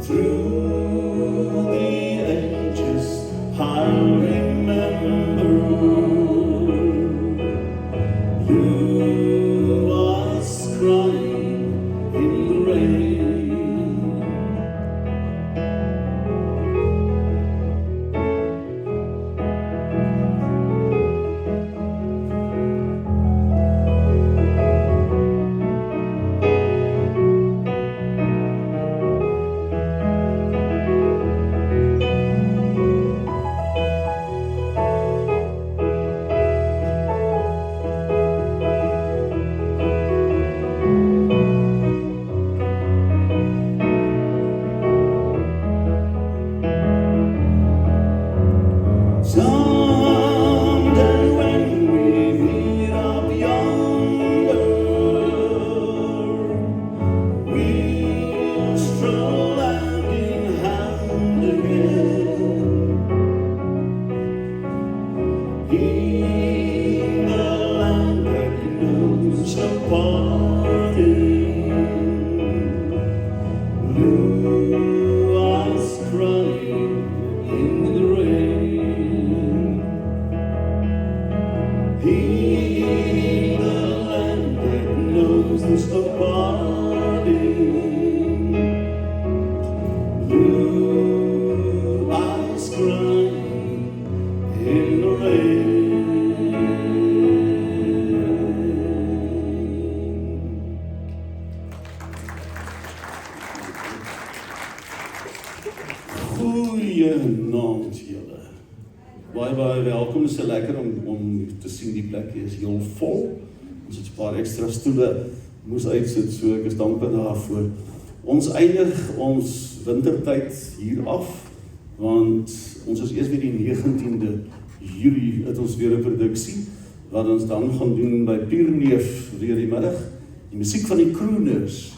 Through the ages, I remember you was crying in the rain. Someday when we meet up yonder, we'll stroll hand in hand again in the land that knows no parting. Blue eyes crying in the rain. In the land that knows there's no parting. Blue eyes crying in the rain. Goeienaand julle. Baie welkom. Dit is so lekker om te sien die plek hier is heel vol. Ons het 'n paar ekstra stoele moes uitsit, so ek is dankbaar daarvoor. Ons eindig ons wintertyd hier af, want ons is eers weer die 19de Julie het ons weer 'n produksie wat ons dan gaan doen by Pierneef weer die middag. Die musiek van die Crooners.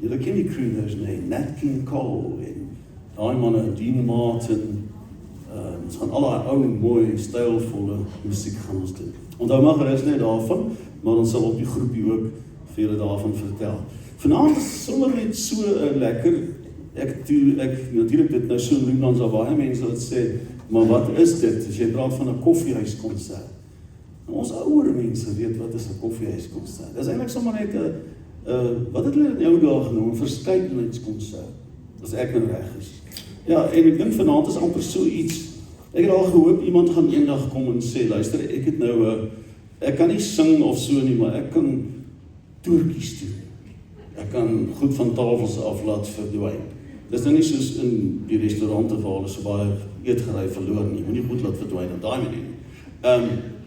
Julle ken die Crooners, nee, Nat King Cole en daai manne, Dean Martin. Ons gaan al daai ou, mooi, stylvolle musiek gaan ons doen. Onthou maar gerus net daarvan, maar ons sal op die groepie ook vir julle daarvan vertel. Vanaand is sommer net so lekker, ek natuurlik dit nou so noem, dan sal baie mense wat sê, maar wat is dit, as jy praat van 'n koffiehuiskonsert? Nou, ons ouer mense weet wat is 'n koffiehuiskonsert. Dit is eintlik sommer net 'n, wat het hulle in die ou dae genoem, 'n verskeidenheidskonsert, as ek nou reg is. Ja, en ek dink vanaand is amper so iets. Ek het al gehoop, iemand gaan eendag kom en sê, luister, ek het nou, ek kan nie sing of so nie, maar ek kan toertjies doen. Ek kan goed van tafels af laat verdwyn. Dis nou nie soos in die restaurante waar hulle so baie eetgerei verloor nie. Moenie goed laat verdwyn op daai manier.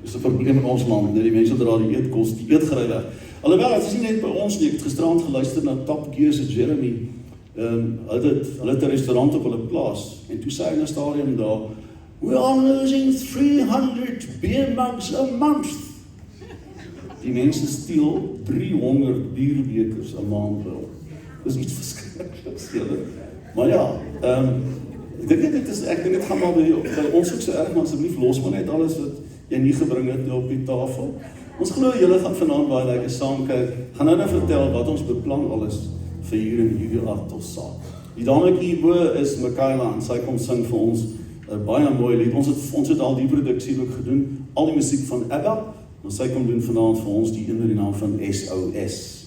Dis 'n probleem in ons land, dat die mense dra die eetkos, die eetgerei weg. Alhoewel, het is nie net by ons nie. Ek het gisterand geluister na Top Gear se Jeremy. Hulle het 'n restaurant op hulle plaas, en toe sê hy in 'n stadium daar, we are losing 300 beer mugs a month. Die mense steel 300 bierbekers 'n maand wel. Dis iets verskrikliks, julle. Maar ja, ek dink dit gaan maar by ons ook so erg, maar asseblief los maar net alles wat jy nie gebring het nou op die tafel. Ons glo julle gaan vanaand baie lekker saam kyk. Gaan nou vertel wat ons beplan alles vir hier in Julie Artossaal. Die dametjie hierbo is Michaela en sy kom sing vir ons 'n baie mooi lied. Ons het al die produksie ook gedoen, al die musiek van ABBA, en sy kom doen vanaand vir ons die een met die naam van SOS.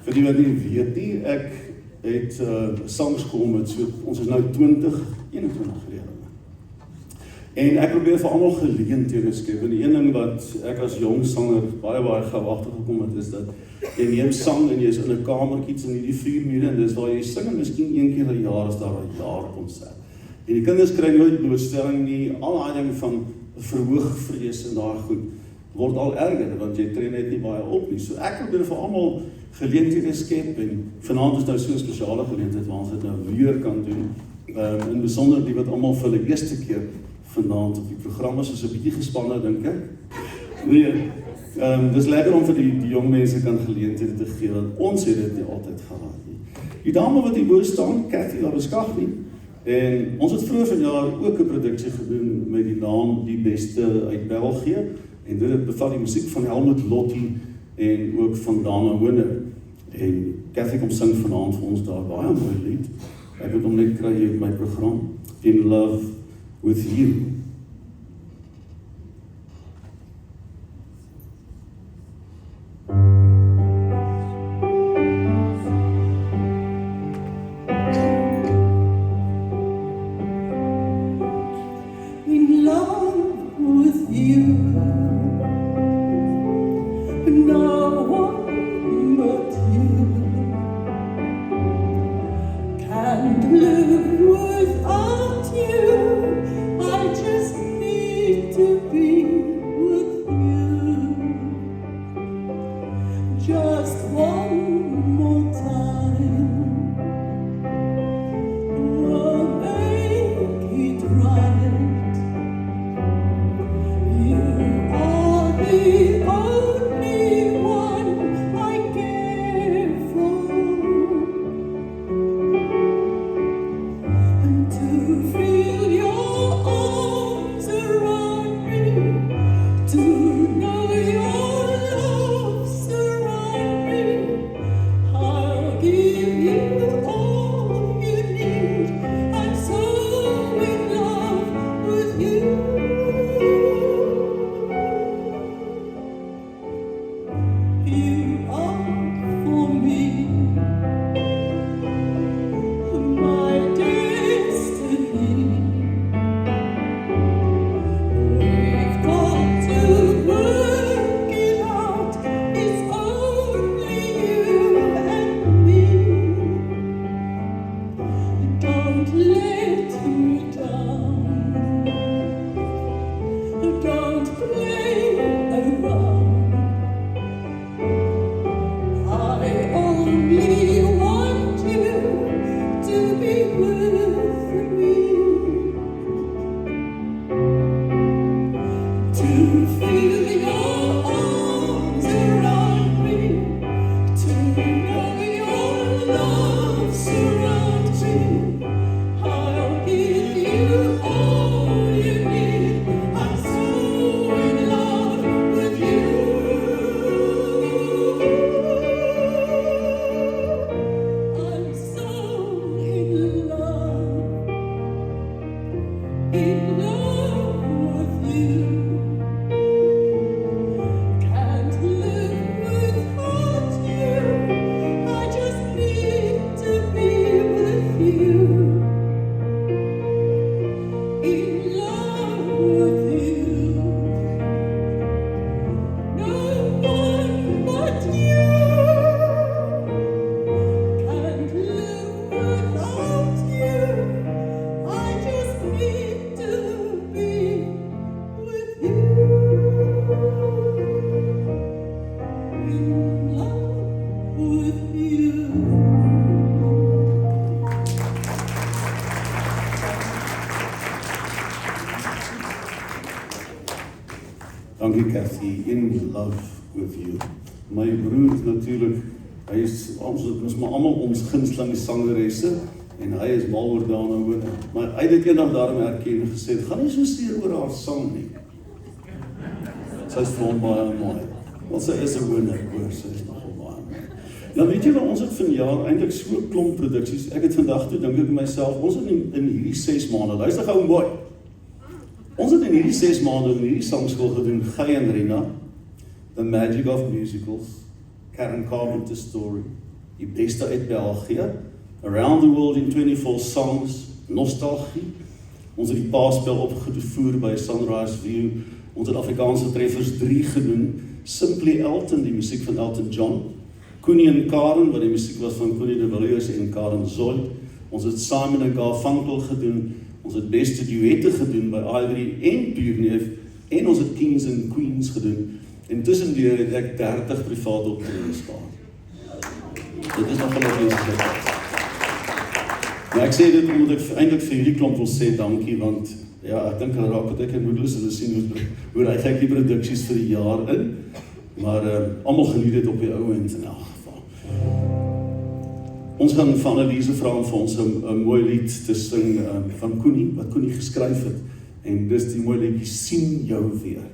Vir die wat nie weet nie, ek het sangskool met ons is nou 20, 21 gelede. En ek probeer vir almal geleenthede skep. En die een ding wat ek as jong sanger baie gou agtergekom het, is dat jy neem sang en jy is in 'n kamertjie in hierdie 4 mure en dis waar jy sing en miskien een keer 'n jaar is daar 'n jaarkonsert. En die kinders kry nooit blootstelling nie, al daai ding van verhoogvrees en daai goed word al erger, want jy tree net nie baie op nie. So ek probeer vir almal geleenthede skep en vanaand is nou so 'n spesiale geleentheid waar ons dit nou weer kan doen. In besonder die wat almal vir die eerste keer vanaand op die program is 'n bietjie gespanne dink ek. Nee, dis lekker om vir die jong mense kan geleenthede te gee, want ons het dit nie altyd gehad nie. Die dame wat hier bo staan, Cathy Labeskagh, en ons het vroeër vanjaar ook 'n produksie gedoen met die naam Die Beste uit België, en dit bevat die musiek van Helmut Lotti en ook van Dana Hoender. En Cathy kom sing vanaand vir ons daar baie mooi lied. Ek het hom net kry hier op my program, In Love With You. In love with you, no one but you can't live without you. I just need to be with you. Just one more time will make it right. You are the only one I care for, and to feel your arms around me, to know your love surround me. I'll give you all you need. I'm so in love with you. You are for me my destiny. We've got to work it out. It's only you and me. Don't let me down. Don't play around. I only want you to be with me, to feel your arms around me, to know your love surrounds me. I'll give you all you need. I'm so in love with you. I'm so in love with you. Can't live without you. I just need to be with you. In love with you. No one but you. Can't live without you. I just need to be with you. In love with you. Dankie Cathy, In Love With You. My broer natuurlik, hy is ons maar almal ons gunsteling sangeresse en hy is mal oor Dana Hoender. Maar hy het dit eendag daarom herken en gesê, gaan nie so seer oor haar sang nie. Sy is vir hom baie mooi. Want sy is 'n Hoender, hoor, sy is nogal baie mooi. Nou weet julle, ons het vanjaar eintlik so 'n klomp produksies. Ek het vandag toe dink ek myself, ons het in hierdie 6 maande, luister gou mooi. Ons het in hierdie 6 maande in hierdie sangskool gedoen, Guy en Rina, The Magic of Musicals, Karen Carpenter's Story, die beste uit België, Around the World in 24 Songs, Nostalgie, ons het die paasspel opgevoer by Sunrise View, ons het Afrikaanse treffers 3 gedoen, Simply Elton, die musiek van Elton John, Connie en Karen, wat die musiek was van Connie de Villiers en Karen Zoid, ons het Simon en Garfunkel gedoen, ons het beste duette gedoen by Ivory en Pierneef, en ons het Kings and Queens gedoen, en tussendeur het ek 30 privaat optredens gehad. Dit is nogal op ons. Maar ek sê dit omdat ek eintlik vir hierdie klomp wil sê dankie, want ja, ek dink hulle raak wat ek en moedeloos, hulle sien hoe ryk ek die produksies vir die jaar in, maar almal geniet dit op die ou end in elk geval. Ons gaan van Anneliese vra om vir ons 'n mooi lied te sing van Connie, wat Connie geskryf het, en dis die mooi liedjie Sien jou weer.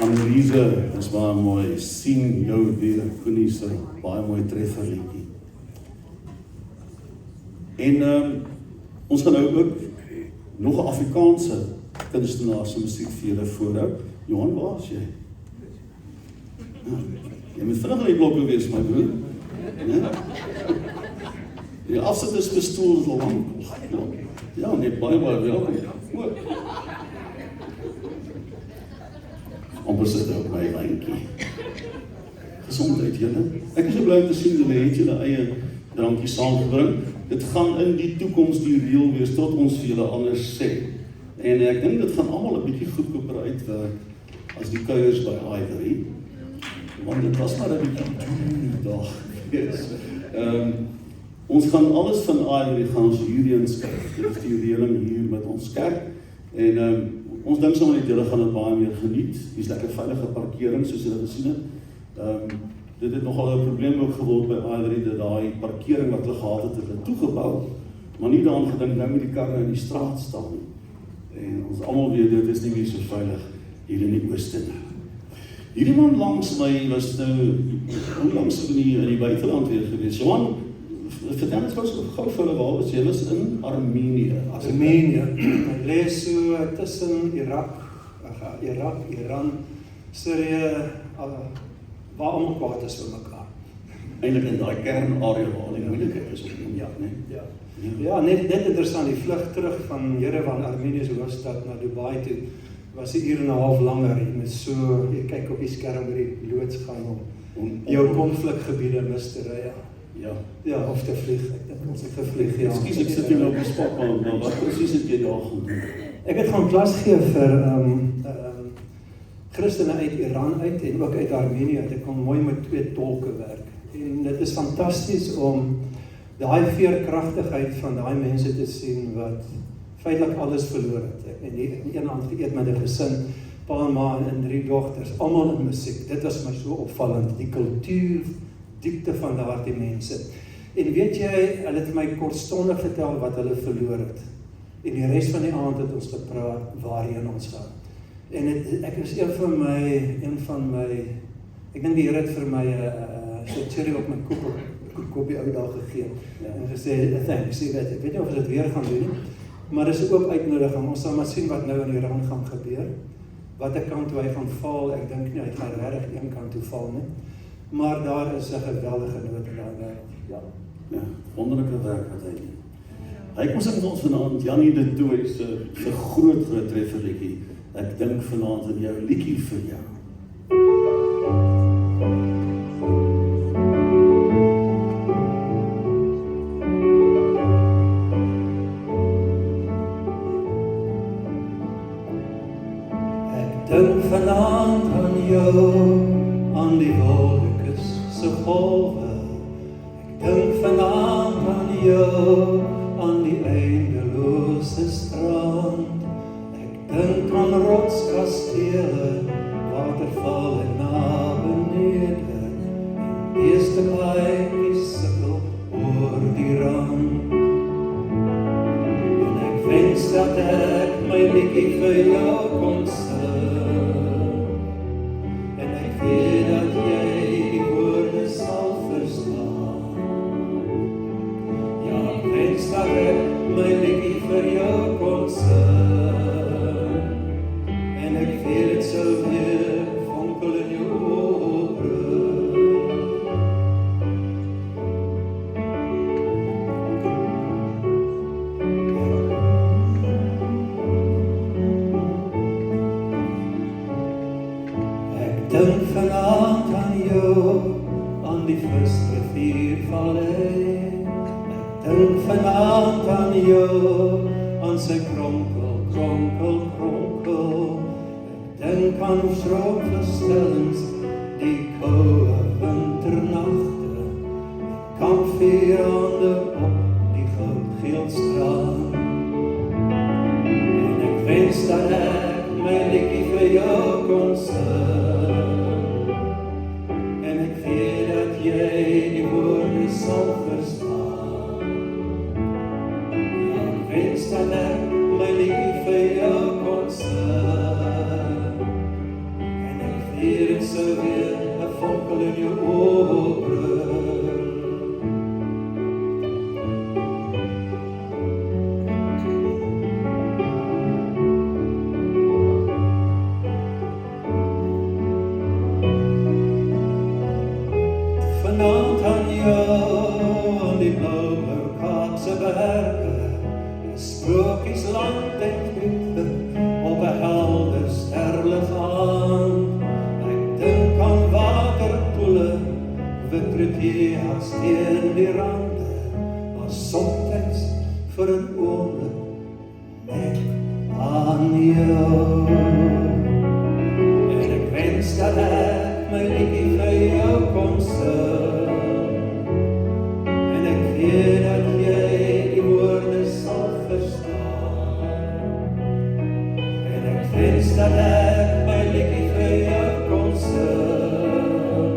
Anneliese is baie mooi, Sien jou weer, Connie se baie mooi trefferliedjie. En ons gaan nou ook nog 'n Afrikaanse kunstenaar se musiek vir julle voorhou. Johan, waar is jy? Jy moet vinnig in die blokke wees, my broer. Ja? Die afsit is bestoel so lank. Ja, net baie welkom. Amper sit op my wijntjie. Gesondheid julle. Ek is so bly om te sien dat het julle eie drankie saamgebring. Dit gaan in die toekoms die reël wees tot ons vir julle anders sê. En ek dink dit gaan almal 'n bietjie goedkoper uitwerk as die kuiers by Ivory. Want dit was maar 'n bietjie duur dag. Yes. Ons gaan alles van Ivory gaan ons hierdie inskryf. Dit is die reëling hier met ons kerk. En ons dink sommer net julle gaan dit baie meer geniet. Hier's lekker veilige parkering soos julle gesien het. dit het nogal 'n probleem ook geword by Ivory, dat daai parkering wat hulle gehad het, hulle toegebou, maar nie daaraan gedink, nou moet die karre in die straat staan nie. En ons almal weet, dit is nie meer so veilig hier in die ooste nie. Hierdie man langs my was nou, hoe langs het in die buiteland weer gewees? Johan, vertel ons so gou vir hulle waar was jy? Was in Armenië. Armenië, hy lê so tussen Irak, Iran, Syrië, waar almal kwaad is vir mekaar. Eintlik in daai kernarea waar die moeilikheid is om ja, nee. Ja, net interessant, die vlug terug van Jerewan, Armenië se hoofstad na Dubai toe, was 'n uur en 'n half langer. Jy moet so, jy kyk op die skerm oor die loods gaan om jou konflikgebiede mis te ry. Ja, of te vlieg. Ek dink ons het gevlieg, ja. Ekskuus, ek sit hier nou op die spot, maar wat presies het jy daar gedoen? Ek het gaan klas gee vir Christene uit Iran uit en ook uit Armenië. Ek kon mooi met 2 tolke werk. En dit is fantasties om daai veerkragtigheid van daai mense te sien wat feitelik alles verloor het. En die een hand geëet met 'n gesin, pa en ma en 3 dogters, almal in musiek. Dit was my so opvallend, die kultuur, diepte van daardie mense. En weet jy, hulle het my kortstondig vertel wat hulle verloor het. En die res van die aand het ons gepraat waarheen ons gaan. En ek is een van my, ek dink die Here het vir my so cherry op my koppie ou daag gegee. En gesê, thanks, ek weet nie of ons dit weer gaan doen nie, maar dis 'n oop uitnodiging. Ons sal maar sien wat nou in Iran gaan gebeur. Watter kant toe hy gaan val, ek dink nie, hy gaan regtig een kant toe val nie. Maar daar is 'n geweldige nood in daai wêreld. Ja, wonderlike werk wat hy doen. Hy kom sing met ons vanaand, Janie de Tooy se groot trefferliedjie. Ek dink vanaand aan jou liedjie vir jou. Ek dink vanaand aan jou, aan die wolkes se golwe. Ek dink vanaand aan jou, aan die eindelose strand. Ek dink aan rotskastele, watervalle na benede, en eerste paadjies sukkel oor die rand. En ek wens dat ek my liedjie vir jou kon sing, en ek weet dat jy die woorde sal verstaan. Ja, ek wens dat ek my liedjie vir jou kon sing, en ek weet dit sou weer vonkel in jou oë. Ek dink vanaand aan jou, aan die visriviervallei. Ek dink vanaand aan jou, aan sy kronkel, kronkel, kronkel. Ek dink aan stroomverstellings, die koue winternagte, kampvuurhande op die goudgeel strand. En ek wens dat ek my liedjie vir jou kon sing, en ek weet dat jy die woorde sal verstaan. Ja, ek wens dat ek my liedjie vir jou kon sing, en ek weet dit sou weer 'n vonkel in jou oë bring. Vanaand aan jou, aan die blauwe Kaapse berge, 'n sprokiesland en liefde op 'n helder sterlig aand. Ek dink aan waterpoele, wit proteas teen die rande, maar soms vir 'n oomblik net aan jou. En ek wens dat ek my liedjie vir jou kon sing, en ek weet dat jy die woorde sal verstaan. En ek wens dat ek my liedjie vir jou kon sing,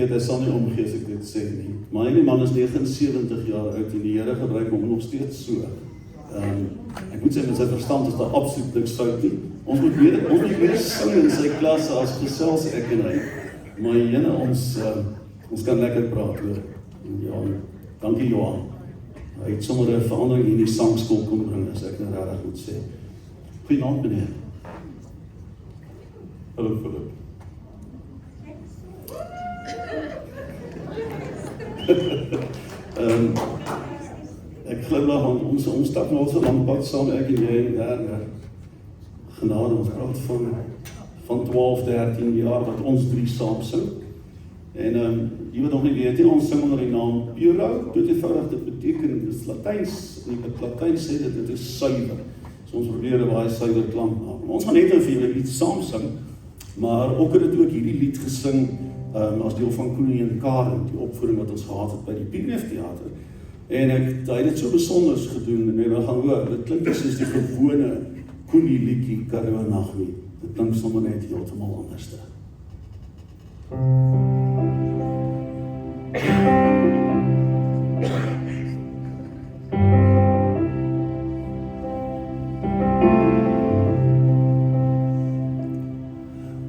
weet, hy sal nie omgee as ek dit sê nie. Maar die man is 79 jaar oud en die Here gebruik hom nog steeds so. Ek moet sê met sy verstand is daar absoluut niks fout nie. Ons moet weer sing in sy klasse as gesels ek en hy. Maar jene, ons kan lekker praat hoor. Johan, dankie Johan. Hy het sommer 'n verandering in die sangskool kom bring, as ek nou regtig moet sê. Goeienaand meneer. Hallo Philip. Ek glimlag want ons stap nou al so lank pad saam, ek en jy en genade, ons praat van 12, 13 jaar wat ons drie saam sing. En jy wat nog nie weet, ons sing onder die naam Puro, dood eenvoudig, dit beteken, dit is Latyns, en die Latyns sê dit is suiwer. So ons probeer 'n baie suiwer klank maak. Ons gaan net vir julle lied saam sing, maar ook het dit ook hierdie lied gesing as deel van Koenie en Karen, die opvoering wat ons gehad het by die Pierneef Theater. En hy het dit so besonders gedoen, en we gaan hoor, dit klink soos die gewone Koenie liedjie Karoo Nag nie. Dit klink sommer net heeltemal anders.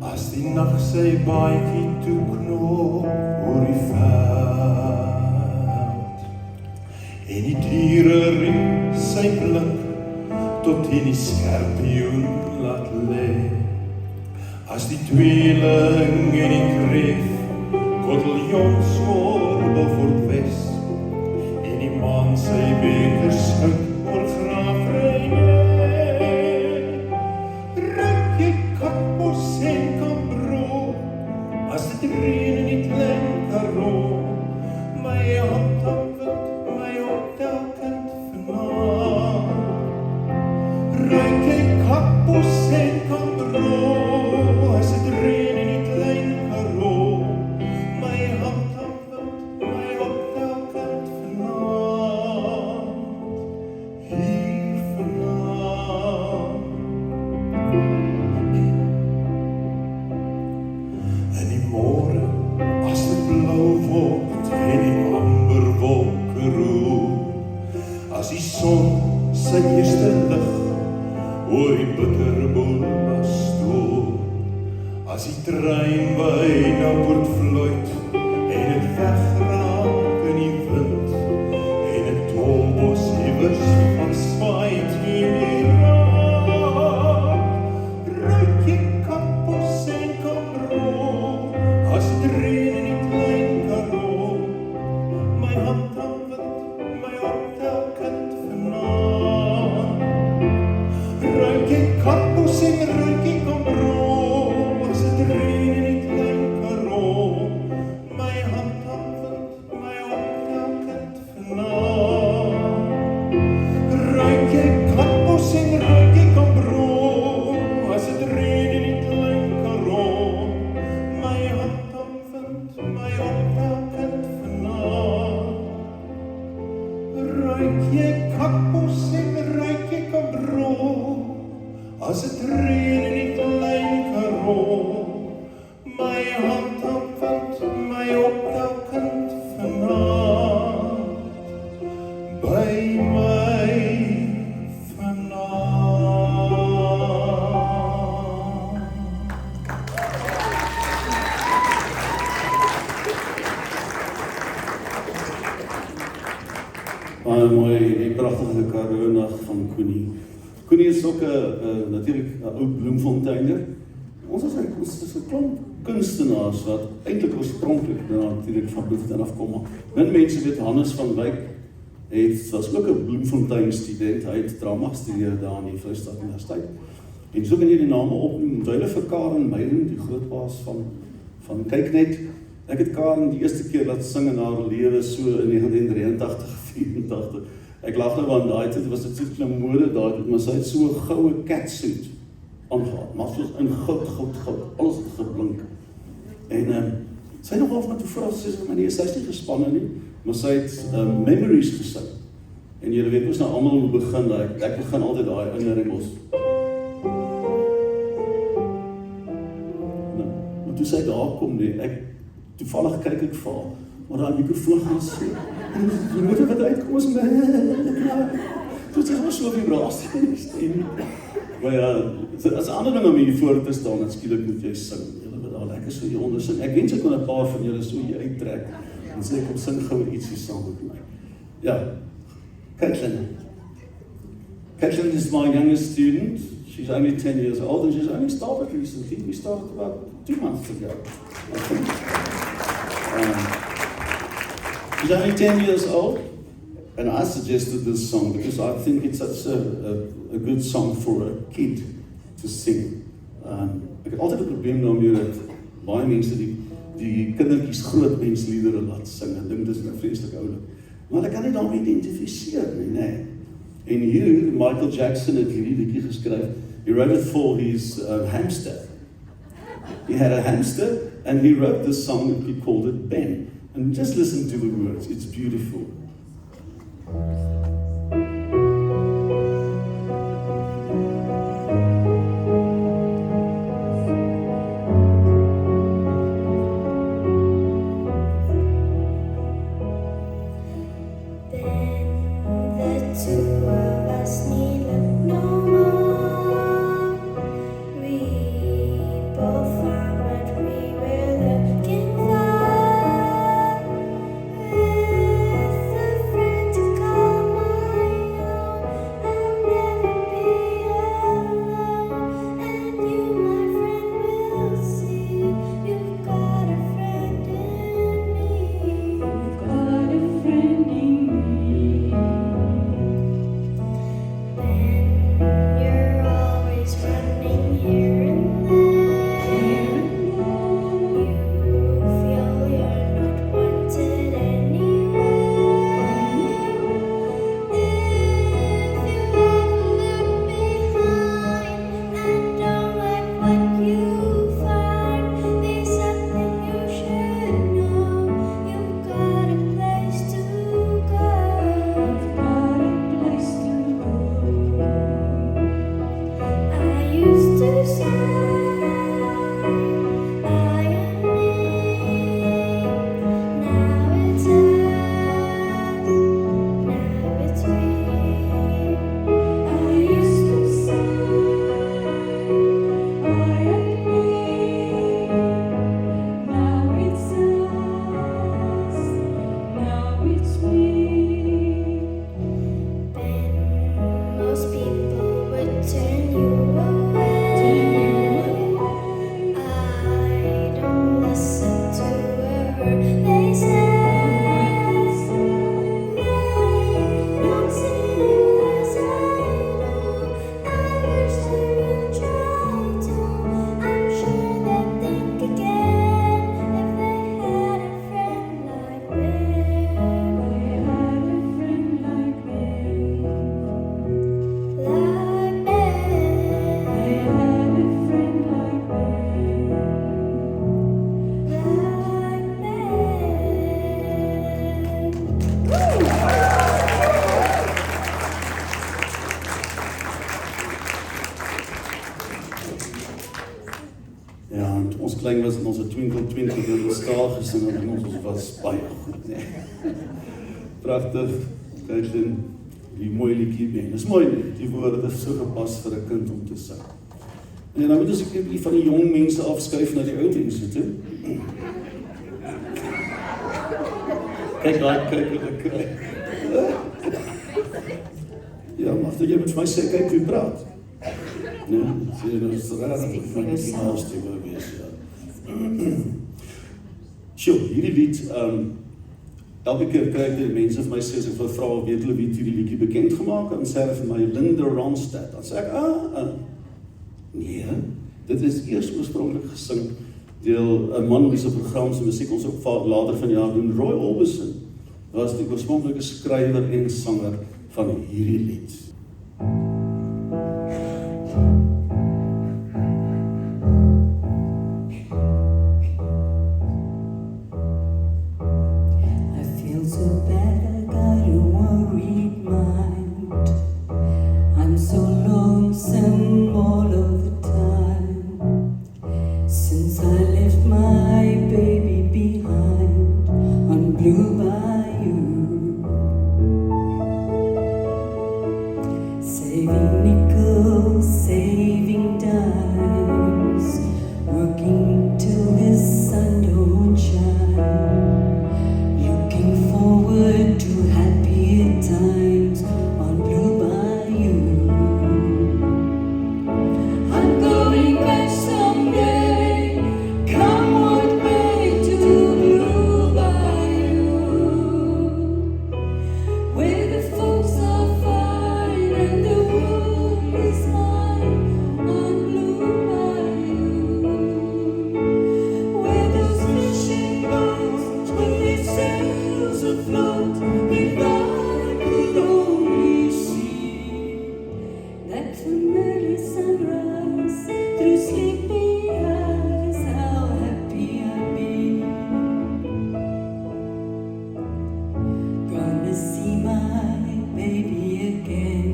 As die nag sy baadjie toeknop oor die veld en die diere riep sy blik tot in die skerpioen laat lê, as die tweeling en die kreef koteljons orbel voortwes en die maan sy beker skink oor graafreine. Ruik jy kappos en kambro as dit reën in die klein Karoo, my hand aan wind, my optelkind vanaand. Ruik jy kappos en kambro as dit reën in die klein Karoo, my hand aan wind, my optelkind vanaand. Hier vanaand. In die môre as dit blou word en die amber wolke roer, as die son sy eerste lig oor die bitterboom stoor, as die trein byna word fluit en het wegraak in die wind en het tolbos iewers van spaai teen die raak. Ruik jy kappos en kambro as dit reën in die klein Karoo, my hand aan wind, my optelkind vanaand. Ruik jy kappos en ruik jy kambro as dit reën in die klein Karoo, my hand aan wind, my optelkind vanaand. Ruik jy kappos en ruik jy kambro as dit reën in die klein Karoo, my hand aan wind, my optelkind vanaand. Ruik jy kappos en ruik jy kambro as dit reën in die klein Karoo, my hand aan wind, my optelkind vanaand, by my vanaand. Baie mooi, die pragtige Karoo Nag van Koenie. Koenie is ook natuurlijk 'n ou bloemfonteiner. Ons is 'n klomp kunstenaars wat eintlik oorspronklik natuurlijk van Bloemfontein afkom. Min mense weet Hannes van Wyk was ook 'n Bloemfontein student. Hy het drama gestudeer daar aan die Vrystaat Universiteit. En so kan jy die name opnoem, duile vir Karen Meyen, die grootbaas van Kyk Net. Ek het Karen die eerste keer laat sing in haar lewe so in 1983, 84. Ek lag nou want daai tyd was dit so 'n mode daar, maar sy het so 'n goue catsuit aangehad, maar soos in goud, alles het geblink. En sy het nog half met toe vra, sy sê, maar nee, sy is nie gespanne nie, maar sy het Memories gesing. En julle weet ons nou almal hoe begin, ek begin altyd daai inhering ons. Maar toe sy daar kom, nee, toevallig kyk ek vir haar, maar daai mikrofoon gaan sê, jy moet wat uitkom as toe sê maar so vibrasie en maar ja, as 'n ander ding om hier voor te staan, dan skielik moet jy sing, julle wat daar lekker so hier onder sing, ek wens ek kon 'n paar van julle so hier uittrek, en sê kom sing gou ietsie saam met my. Ja, Caitlin is my youngest student. She's only 10 years old and she's only started recently. We started about 2 months ago, I think. She's only 10 years old and I suggested this song because I think it's such a good song for a kid to sing. Ek het altyd 'n probleem daarmee dat baie mense die kindertjies groot mensliedere laat sing en dink dit is vreeslik oulik. Maar ek kan nie daarmee identifiseer nie, nee. En hier, Michael Jackson het hierdie liedjie geskryf. He wrote it for his hamster. He had a hamster and he wrote this song and he called it Ben. And just listen to the words, it's beautiful. Klein was in onze Twinkle in de skaal gesing en ons was baie goed, nee. Pragtig, Caitlin, die mooi liedjie Ben. Dis mooi, die woorde is so gepas vir 'n kind om te sing. En dan moet ons ek van die jong mense afskuif na die ou mense toe. Kyk wat ek kry. Ja, maar jy moet vir my sê, kyk hoe praat. Nee, sê nou is raar van die naaste wil wees, ja. Sjoe, hierdie lied, elke keer kry die mense vir my sê, as ek wil vra, weet hulle wie hierdie liedjie bekend gemaak, en sê vir my Linda Ronstadt, dan sê ek, nee, dit is eers oorspronklik gesing, deel 'n man wie se program se musiek ons ook later van jaar doen, Roy Orbison, was die oorspronklike skrywer en sanger van hierdie lied. Since I left my baby behind. Blue Bayou, saving nickels, saving dimes, working till the sun don't shine, looking forward to happier times on Blue Bayou. I'm going back someday, come what may, to Blue Bayou, where the folks are fine and the world is mine on Blue Bayou, where those fishing boats with their sails afloat, if I could only see that familiar sunrise through sleepy eyes, how happy I'd be. Gonna see my baby again,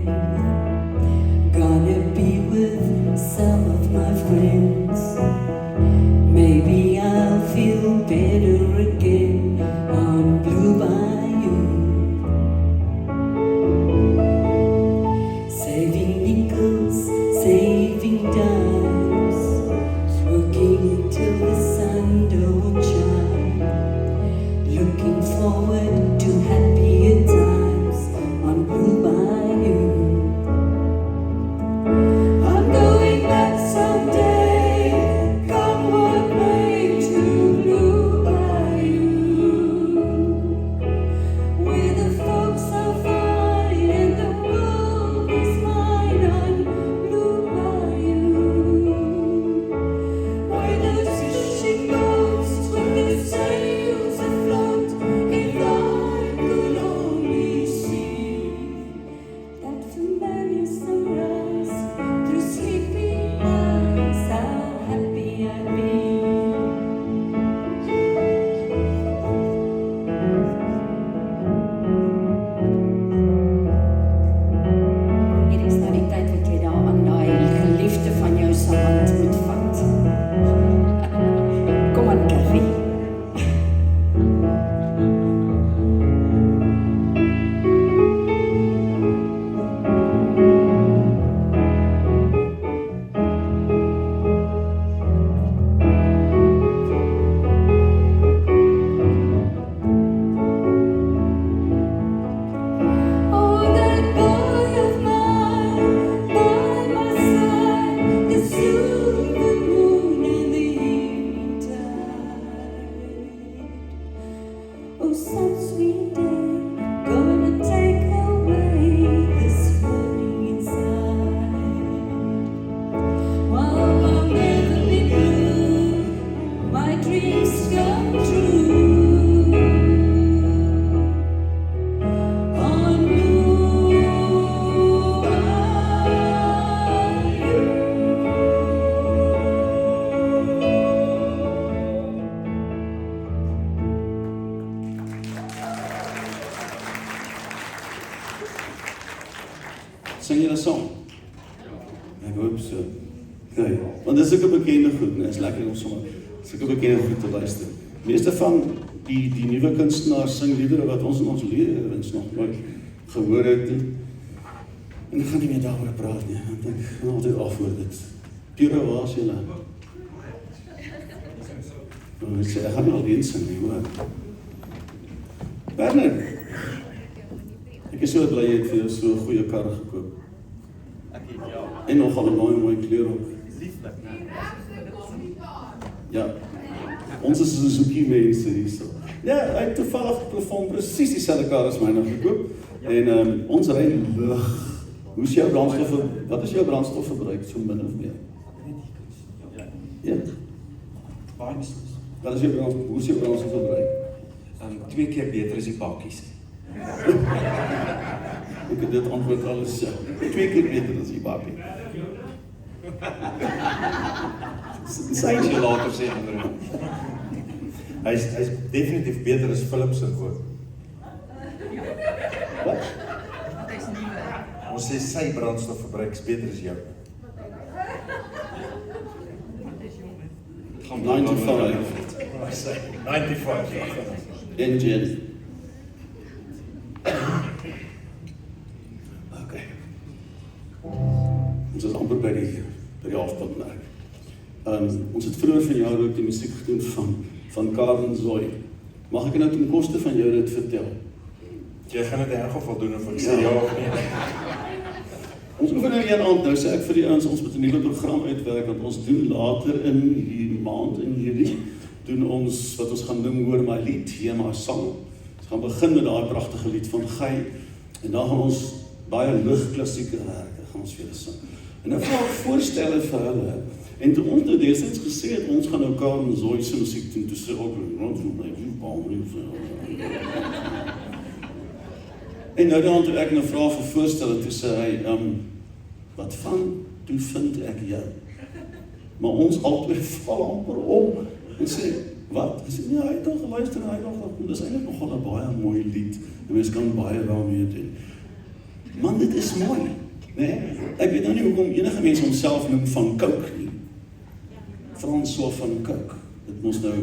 gonna be with some of my friends, maybe I'll feel better again on Blue Bayou. Saving nickels, saving dimes, working till the sun don't shine, looking forward to happier times on Blue Bayou. I'm going back someday, come what may, to Blue Bayou, where the folks are fine and the world is mine on Blue Bayou, where those fishing boats with their sails afloat, if I could only see that familiar sunrise through sleepy eyes, how happy I'd be. Hier is nou die tyd wat jy daar aan daai geliefde van jou se hand moet vat. Kom aan, Carrie. Oh, that boy of mine by my side, the silver moon and the evening tide. Oh, some sweet day, gonna take away this burning inside. While I'll never be blue, my dreams come true. On Blue Bayou. Sing julle saam? Ek hoop so. Okay, want dis ook 'n bekende goed, né? Is lekker om sommer sulke bekende goed te luister. Meeste van die nuwe kunstenaars sing liedere wat ons in ons lewens nog nooit gehoor het nie. En ek gaan nie meer daaroor praat nie, want ek gaan altyd afhoor dit. Pure, waar is julle? Ek sê, ek gaan nie alleen sing nie, hoor. Bernard, ek is so bly jy het vir jou so 'n goeie kar gekoop. En nogal 'n mooi kleur ook. Ja, ons is 'n Suzuki mense hierso. Ja, ek het toevallig op plafon presies dieselfde kar as myne gekoop. En ons ry lig. Hoe is jou brandstof? Wat is jou brandstofverbruik so min of meer? Ja. Baie beslis. Wat is jou brandstof? Hoe is jou brandstofverbruik? 2 keer beter as die bakkies. Ek het dit antwoord alles ja. 2 keer beter as die bakkie. Sy later sê ander. Hy's definitief beter as Philips se ook. Wat? Ons sê sy brandstofverbruik is beter as jou. 95. 95. En Jenny. Okay. Ons is amper by die halfpad. Ons het vroeër vanjaar ook die musiek gedoen van Karen Zoy. Mag ek nou ten koste van jou dit vertel? Jy gaan dit in elk geval doen of ek sê ja of nee. Ons oefen nou een aand, nou sê ek vir die ouens, ons moet 'n nuwe program uitwerk, want ons doen later in die maand, in Julie, doen ons, wat ons gaan noem, Hoor My Lied, Hear My Song. Ons gaan begin met daai pragtige lied van Guy, en dan gaan ons baie ligklassieke werke, gaan ons vir julle sing. En nou vra ek voorstelle vir hulle, en toe ons nou destyds gesê het, ons gaan nou Karen Zoy se musiek doen, toe sê ook, en nou dan toe ek nou vra vir voorstelle, toe sê hy, wat van, toe vind ek jou? Maar ons albei val amper op, en sê, wat? Hy sê, nee, hy het al geluister, en hy het al gekom, dis eintlik nogal 'n baie mooi lied, en mens kan baie daarmee doen. Man, dit is mooi, nee? Ek weet nou nie hoekom enige mens homself noem van Coke nie. François van Coke, het ons nou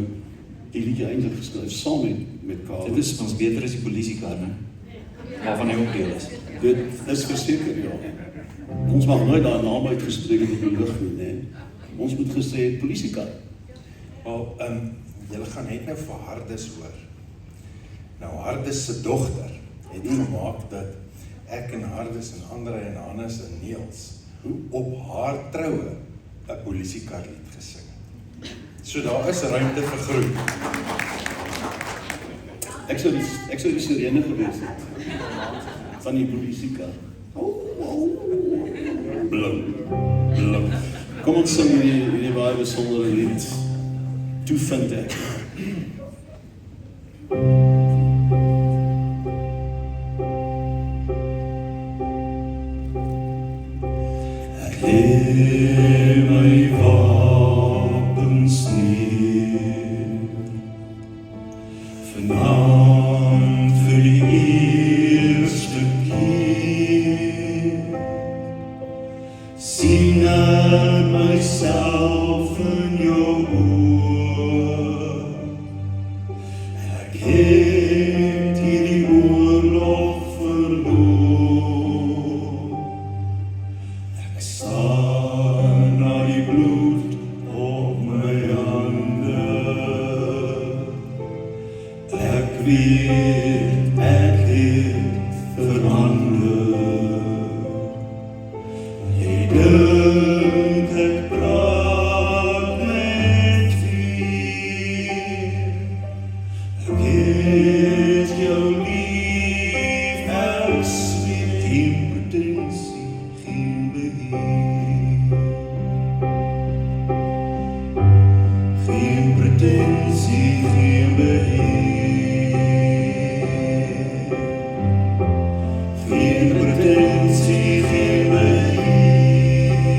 die liedje eindelijk geskryf, saam met Karel. Dit is ons beter as die politiekar, ne? Waarvan hy ook deel is. Dit is verseker, ja. Ons mag nooit daar naam uitgespreek het op die lucht nie, nee. Ons moet gesê het politiekar. Wel, julle gaan net nou vir Hardes hoor. Nou, Hardes se dogter het gemaak dat ek en Hardes en Andre en Hannes en Niels op haar troue 'n polisiekar lied gesing. So daar is ruimte vir groei. Ek sou die sirene gewees het. Van die politiekar. Blum, blum. Kom ons sing hierdie baie besondere lied. Toe vind ek. Ek lê my wapens neer, vanaand vir die eerste keer, sien ek myself in jou oor. Ek het hierdie oorlog verloor. Ek staan na die bloed op my hande. Ek weet ek het verander. Jy dink ek praat met weer. Ek het jou lief as met geen pretensie, geen beheer. Geen pretensie, geen beheer. Geen pretensie, geen beheer.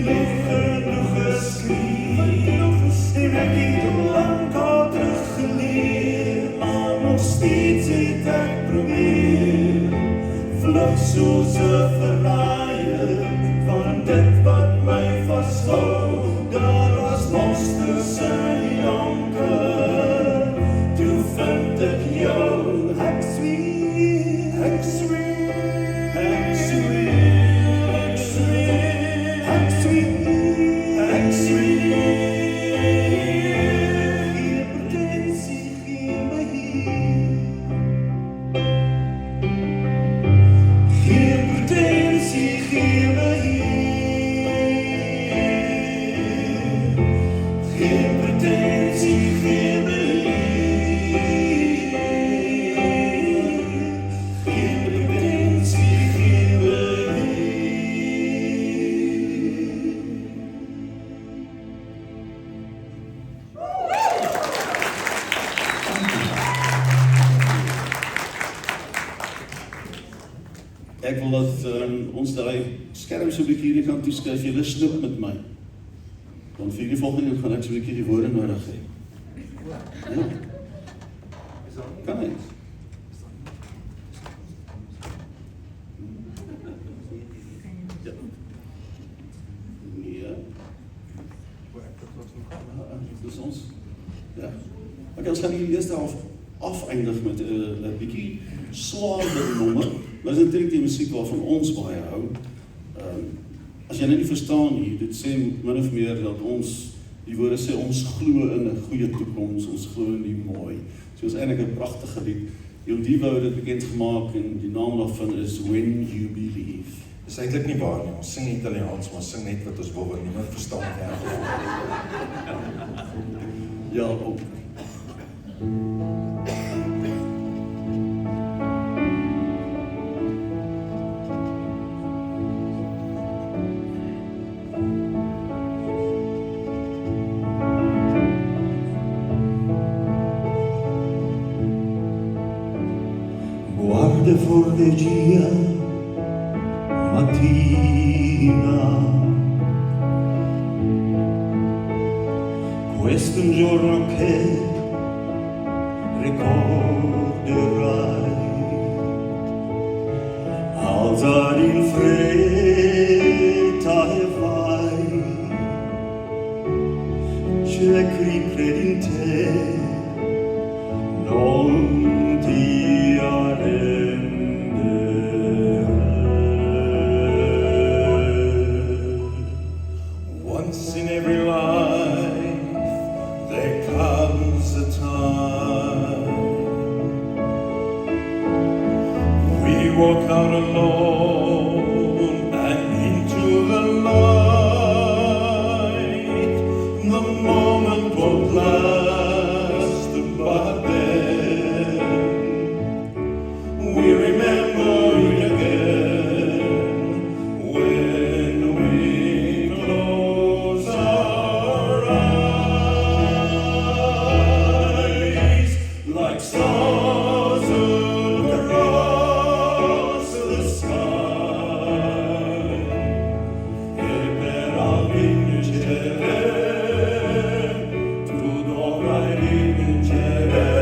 nog genoeg geskryf, en ek het lang al teruggeleer, maar nog steeds het ek probeer, vlug soos 'n verraaier, van dit wat my vashou, daar was monsters in die donker, toe vind ek jou, ek sweet, ek sweet, ek sweet, ek sweet, ek sweet, ek sweet, hier pretensie gee my hier pretensie gee my geen pretensie gee my geen pretensie gee my Ek wil dat ons daai skerm so 'n bietjie hierdie kant toe skuif, julle snoep met my. Dan vir die volgende gaan ek so 'n bietjie die woorde nodig hê. Ja. Kan ek? Ja. Nee. Dis ons. Ja. Okay, ons gaan die eerste half afeindig met 'n bietjie swaarder nommer. Maar dit is eintlik die musiek waarvan ons baie hou. As jy nou nie verstaan hier, dit sê min of meer dat ons, die woorde sê ons glo in 'n goeie toekoms, ons glo in die mooi. So is eintlik 'n pragtige lied. Jou Divo het dit bekend gemaak en die naam daarvan is When You Believe. Dis eintlik nie waar nie, ons sing Italiaans, maar ons sing net wat ons wil, want niemand verstaan nie. Ja, ook. Guarda fordegia mattina, questo è un giorno che ricorderai, alzati in fretta e vai, c'è chi crede in te, non ti once in every life there comes a time we walk out alone and into the light. The moment won't last, but then we remember it again when we close our eyes, like stars across the sky. E per vincere, tu dovrai vincere.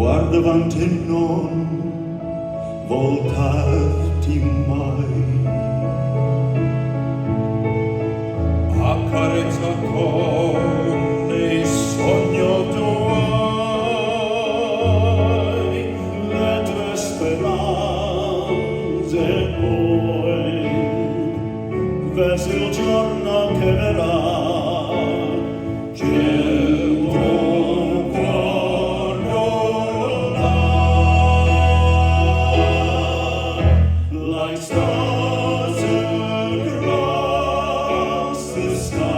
Guarda avanti e non voltarti mai. Accarezza con il sogno tuoi le tue speranze poi verso il giorno che verrà. Stars across the sky.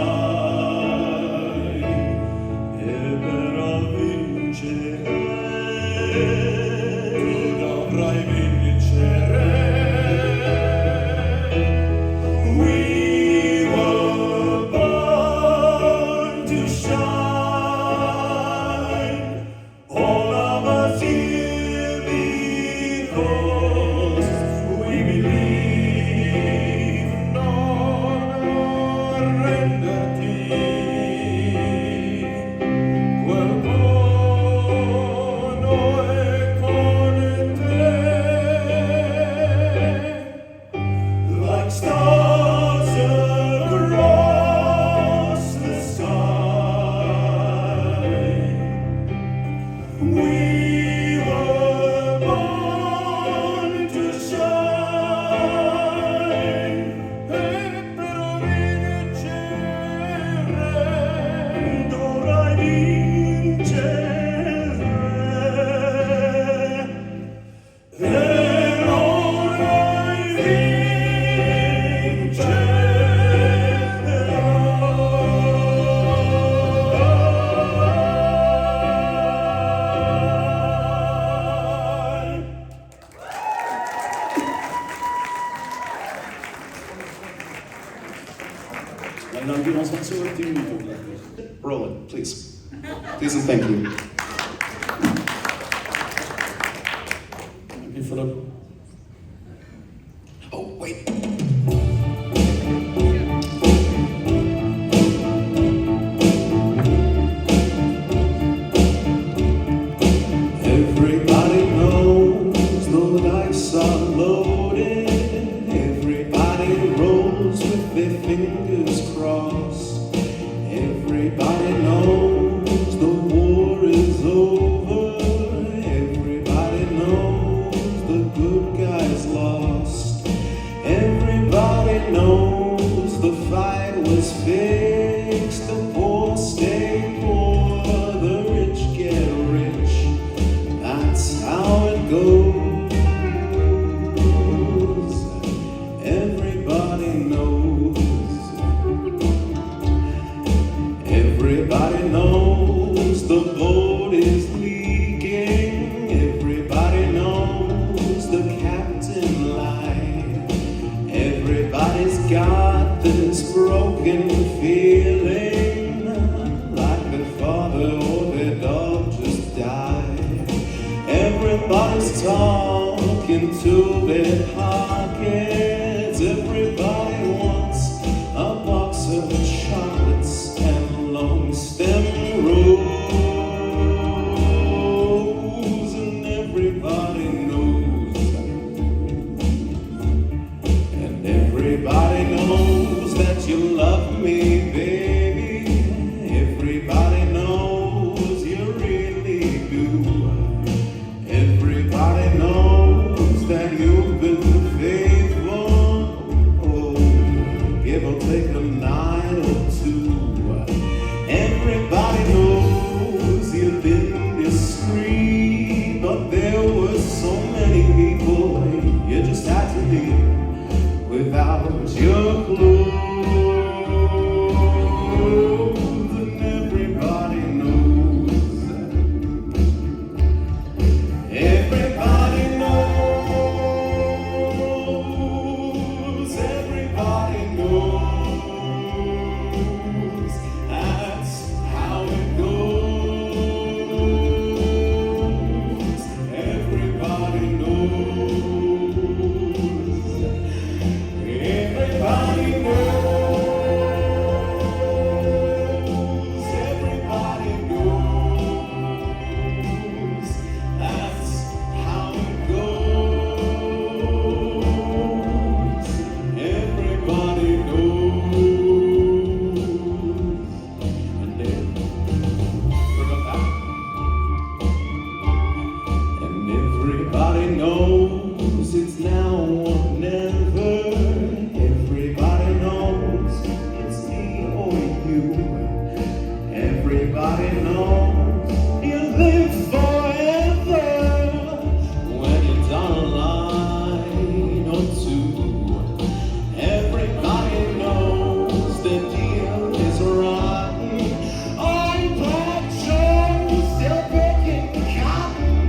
En dan doen ons wat so oor 10 minute oplegging. Roll it, please. Please and thank you. Dankie Philip. Oh, wait. Everybody knows the dice are loaded. Everybody rolls with their fingers crossed. Everybody knows the war is over. Everybody knows the good guys lost. Everybody knows the fight was fixed. The poor stay poor, the rich get rich. That's how it goes. Everybody knows. Everybody knows the boat is leaking. Everybody knows the captain lied. Everybody's got this broken feeling, like their father or their dog just died. Everybody's talking to their pockets. Everybody wants a box of chocolates and long stem rose. And everybody knows. And everybody knows that you love me, baby. Everybody knows you really do. Everybody knows that you've been faithful. Oh, give or take a night or two. Everybody knows you've been discreet, but there were so many people you just had to leave without your clues. And everybody knows. Everybody knows. Everybody knows. That's how it goes. Everybody knows. Everybody knows. Everybody knows. That's how it goes. Everybody knows. And then bring up that. And everybody knows it's now or never. Everybody knows it's me or you. Everybody knows you live forever when you're down a line or two. Everybody knows the deal is rotten. I'm Bob Jones, still picking cotton.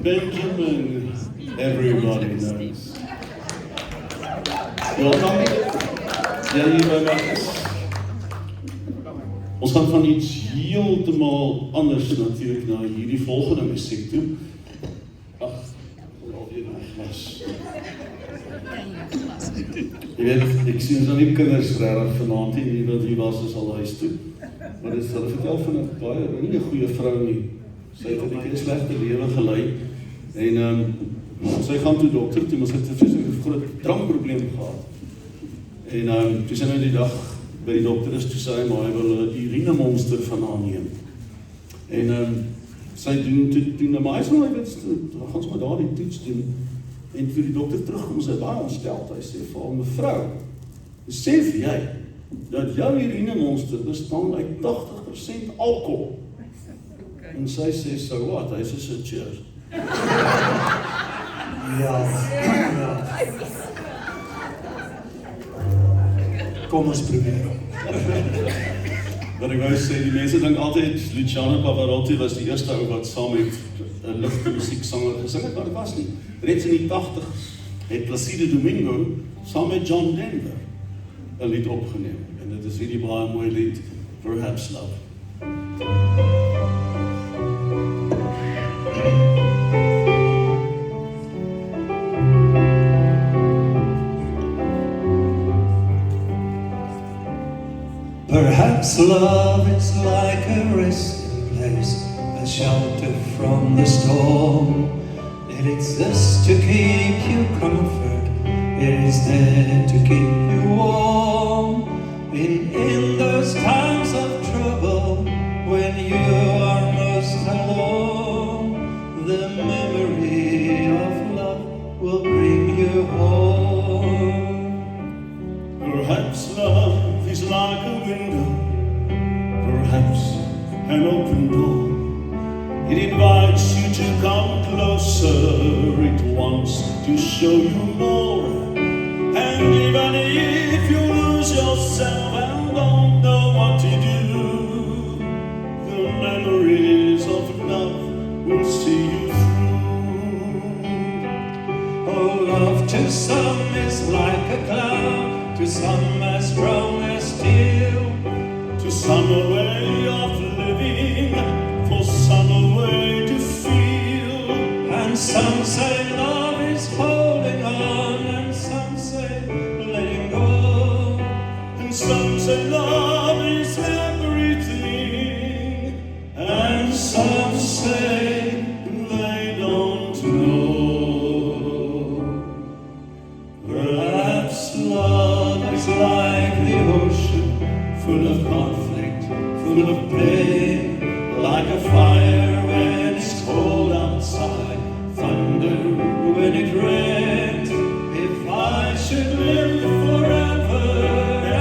Benjamin, everybody knows. Ja, dankie. Jy hier by my is. Ons gaan van iets heeltemal anders natuurlik na hierdie volgende musiek toe. Ag, alweer my glas. Jy weet, ek sien so nie kinders regtig vanaand nie, wat hier was is al huis toe. Maar dit is hulle vertel van 'n baie nie 'n goeie vrou nie. Sy het 'n slegte lewe gelei en sy gaan toe dokter toe, maar sy het 'n groot drankprobleem gehad. En toe sy nou die dag by die dokter is, toe sê hy maar hy wil 'n urinemonster van haar neem. En sy doen nou maar hy sê nou, dan gaan sy maar daar die toets doen. En toe die dokter terugkom, sy baie ontsteld. Hy sê vir haar, mevrou, besef jy dat jou urinemonster bestaan uit 80% alkohol? En sy sê, so wat? Hy sê, so cheers. Ja. Kom ons probeer. Wat ek wou sê, die mense dink altyd Luciano Pavarotti was die eerste ou wat saam met 'n ligte musieksanger gesing het, maar dit was nie. Reeds in die 80's het Placido Domingo saam met John Denver 'n lied opgeneem. En dit is hierdie baie mooi lied, Perhaps Love. Perhaps love is like a resting place, a shelter from the storm. It exists to keep you comfort, it is there to keep you warm. In those times of trouble, when you are most alone, the memory of love will bring you home. Perhaps love is like a window, perhaps an open door. It invites you to come closer, it wants to show you more. And even if you lose yourself and don't know what to do, the memories of love will see you through. Oh, love to some is like a cloud, to some as strong as steel, to some a way of living, for some a way to feel. and some say love is holding on, and some say letting go, And some say love is everything, and some say they don't know. perhaps love is like the ocean, full of conflict, full of pain, like a fire when it's cold outside, thunder when it rains. If I should live forever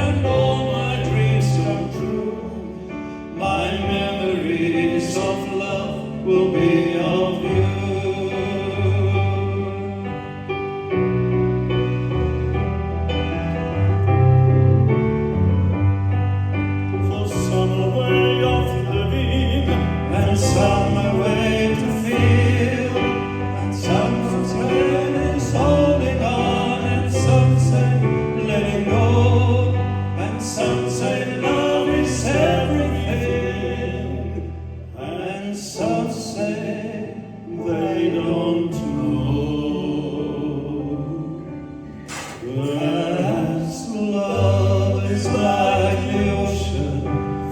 and all my dreams come true, my memories of love will be of you. For some a way of living, And some a way to feel, and some say it's holding on, and some say letting go, and some say love is everything, and some say they don't know. perhaps love is like the ocean,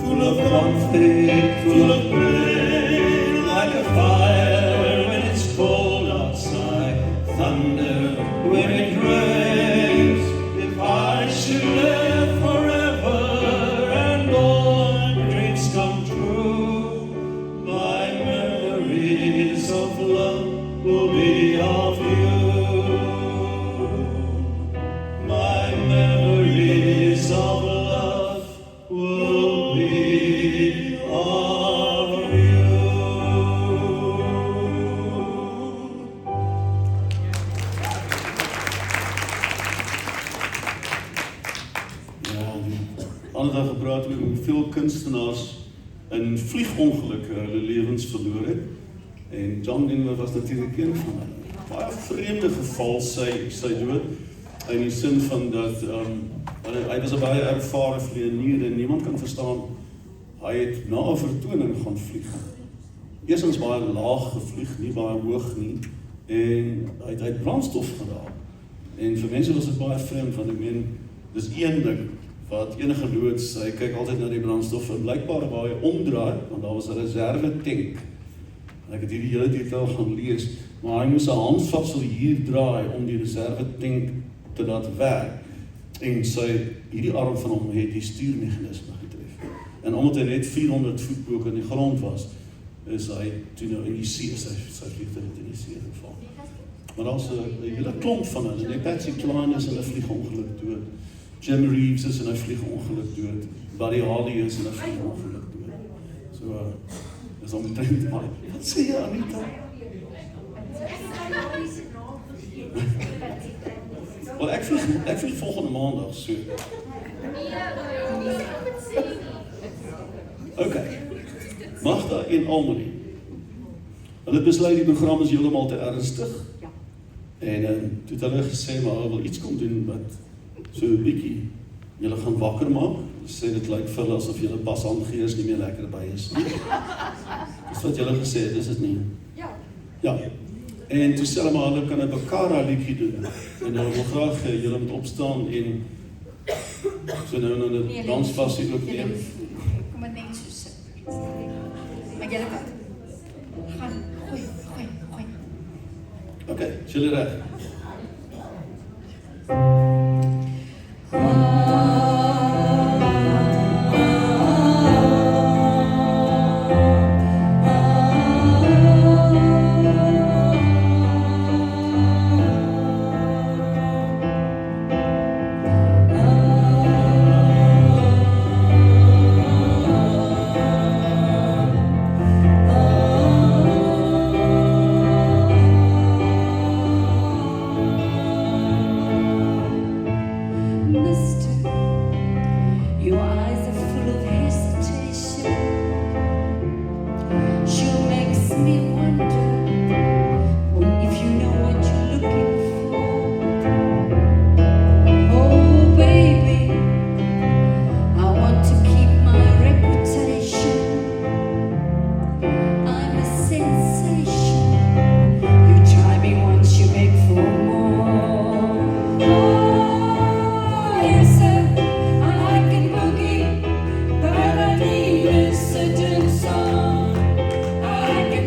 full of conflict, full of pain, like a fire when it's cold outside, thunder when it rains. If I should live forever and all my dreams come true, my memories of love will be of you. My memories of love will be of you. Ja, die ander dag gepraat oor hoeveel kunstenaars in vliegongelukke hulle lewens verloor het. En John Denver was natuurlijk een van hulle. Baie vreemde geval sy dood, in die sin van dat hy was 'n baie ervare vlieënier en niemand kan verstaan, hy het na 'n vertoning gaan vlieg. Eerstens baie laag gevlieg, nie baie hoog nie, en hy het brandstof geraak. En vir mense was dit baie vreemd, want ek meen, dis een ding, wat enige loods, hy kyk altyd na die brandstof, en blijkbaar waar hy omdraai, want daar was 'n reserve tank, en ek het hierdie hele detail gaan lees, maar hy moes 'n handvatsel hier draai, om die reserve tank te laat werk, en hierdie arm van hom het die stuurmechanisme getref, en omdat hy net 400 voet boek in die grond was, is hy toe nou in die see, sy vliegtuig het in die see geval. Maar daar's 'n hele klomp van hulle, die Patsy Cline is in 'n vliegongeluk dood, Jim Reeves is in 'n vliegongeluk dood, Buddy Holly is in 'n vliegongeluk dood. So, is omtrent baie. Wat sê jy, Anita? Wel, ek vlieg volgende maandag, so. Okay. Magda en Almarie. Hulle besluit die program is heeltemal te ernstig. En toe het hulle gesê, maar hulle wil iets kom doen wat so 'n bietjie julle gaan wakker maak. Sê dit lyk vir hulle asof julle pas aangees nie meer lekker by is nie. Dis wat julle gesê het, is dit nie? Ja. En toe sê hulle maar hulle kan 'n Bakara liedjie doen. En hulle wil graag julle moet opstaan en so nou na die danspassie ook neem. Kom maar net so sit. Maar julle kan gaan gooi. Okay, is julle reg?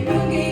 Boogie.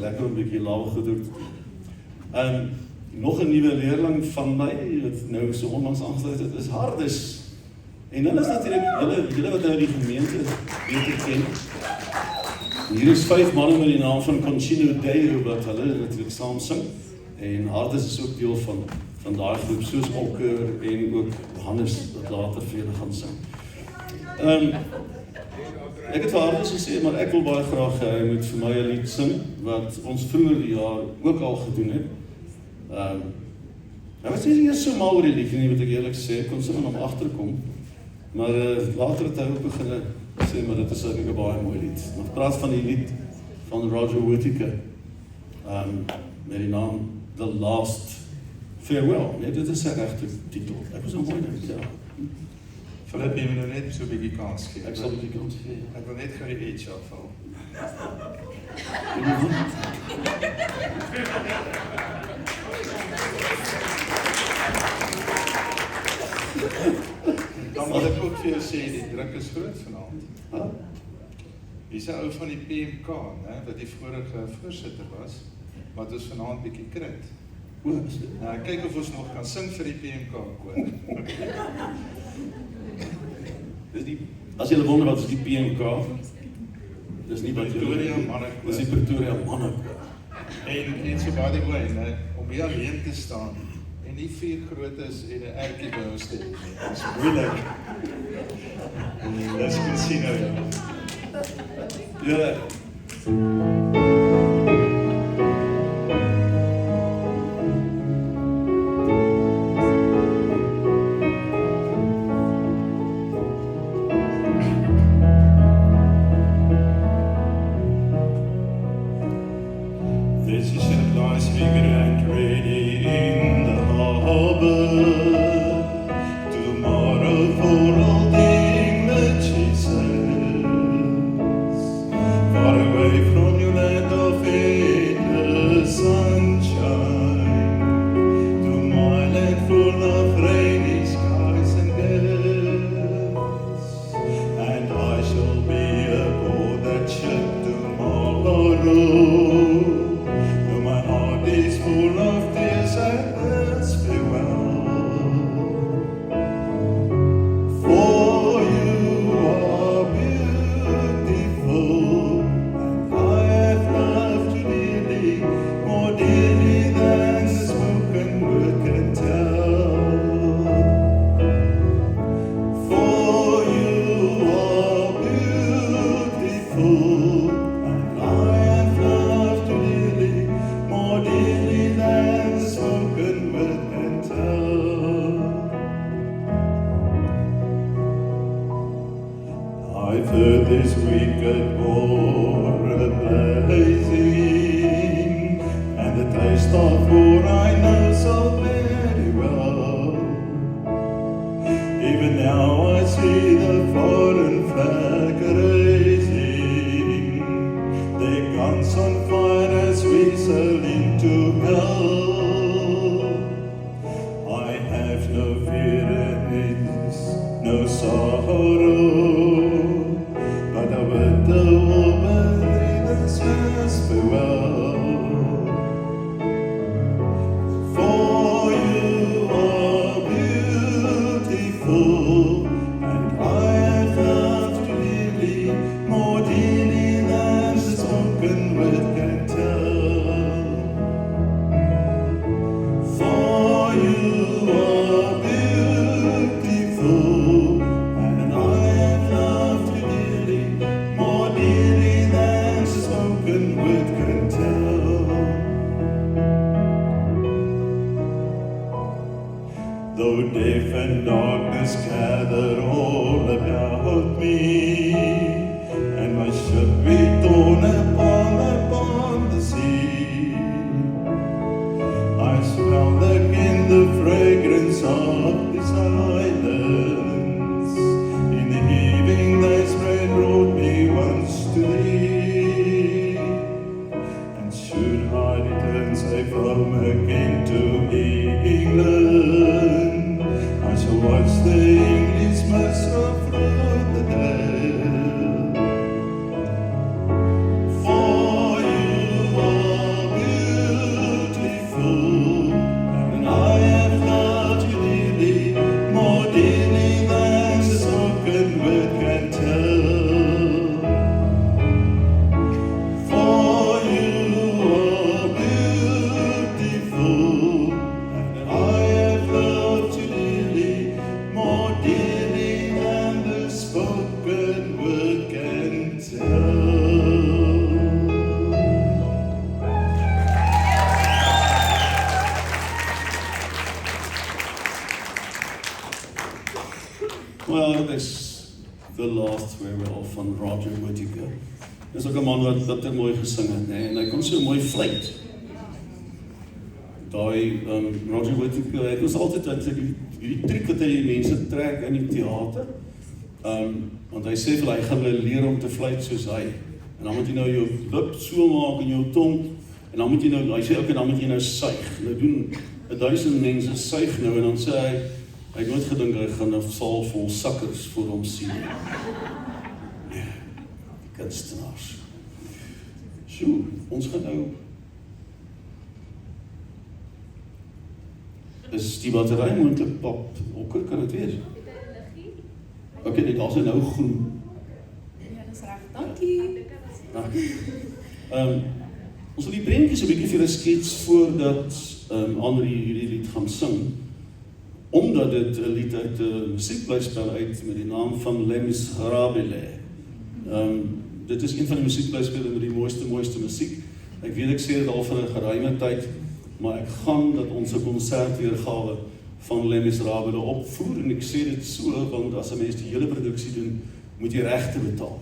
lekker om 'n bietjie laag gedoen te doen. Nog 'n nuwe leerling van my, wat nou so onlangs aangesluit het, is Hardis. En hulle is natuurlik, julle wat nou die gemeente beter ken. Hier is 5 manne met die naam van Conchino Deiro, wat hulle natuurlik saam sing. En Hardis is ook deel van daai groep, soos Olker en ook Hannes, wat later vir julle gaan sing. Ek het vir Hardis gesê, maar ek wil baie graag, hy moet vir my 'n lied sing, wat ons vroeger die jaar ook al gedoen het. Hy was nie eers so mal oor die liedjie nie, wat ek eerlik sê, ek kon sommer hom agterkom. Maar later het hy ook begin sê, maar dit is ook 'n baie mooi lied. Maar ek praat van die lied van Roger Whittaker, met die naam The Last Farewell. Nee, dit is sy regte titel. Ek was nou mooi net, ja. Philip, jy moet nou net so 'n bietjie kans gee. Ek sal die kans gee. Ek wil net gou die edge afval. Dan moet ek ook vir jou sê, die druk is groot vanaand. Hier's 'n ou van die PMK, né, wat die vorige voorsitter was, wat ons vanaand bietjie krit. Nou, Kyk of ons nog kan sing vir die PMK koor. as julle wonder wat is die PMK, dis nie wat Pretoria Mannekoor. dis die Pretoria Mannekoor. En so by the way, né, om hier alleen te staan, en die 4 grootes en 'n ertjie by ons te hê, nee, dis moeilik. Dis Casino, ja. Ja. This ship lies big and ready in the harbor. Tomorrow for all the English she sails. Far away from your land of endless sunshine, to my land full of rainy skies and gales. And I shall be aboard that ship tomorrow. My heart is full of tears as farewell. For you are beautiful, and I have loved you dearly, more dearly than spoken word can tell. For you are beautiful, and I have loved you dearly, more dearly than spoken word can tell. I've heard this wicked war blazing, and the taste of war I know so very well. Even now I see the foreign flag raising, their guns on fire as we sail into hell. I have no fear and it's no sorrow, but I would the woman this last farewell. For you are beautiful, and I have loved you dearly, more dearly than the spoken word can tell. For you are beautiful, and I have loved you dearly, more dearly than the spoken word can tell. Though death and darkness gather all about me, and my ship be torn upon the sea, I smell again the fragrance of these islands. In the evening thy spread brought me once to thee, and should I return safe home again to England, I shall watch the English sail through the day. For you are Farewell van Roger Whittaker. Dis ook 'n man wat mooi gesing het, nee, en hy kon so mooi fluit. Daai Roger Whittaker, het was altyd die triek wat hy die mense trek in die teater. Want hy sê vir hy gaan hulle leer om te fluit soos hy. En dan moet jy nou jou lip so maak en jou tong, en dan moet jy nou, hy sê ook, en dan moet jy nou suig. Nou doen 1000 mense suig nou, en dan sê hy het nooit gedink hy gaan 'n saal vol sukkers voor hom sien. Nee, die kunstenaars. Sjoe, ons gaan nou. Is die battery moontlik pap? Hoekom kan dit wees? Ok, dit is nou groen. Ja, dis reg. Dankie. Ons wil die prentjies 'n bietjie vir julle skets voordat Andrie hierdie lied gaan sing. Omdat dit 'n lied uit 'n musiekblyspel uit met die naam van Les Miserables. Dit is een van die musiekblyspele met die mooiste musiek. Ek weet ek sê dit al vir 'n geruime tyd, maar ek gaan dat ons 'n konsertweergawe van Les Miserables opvoer, en ek sê dit so, want as 'n mens die hele produksie doen, moet jy regte betaal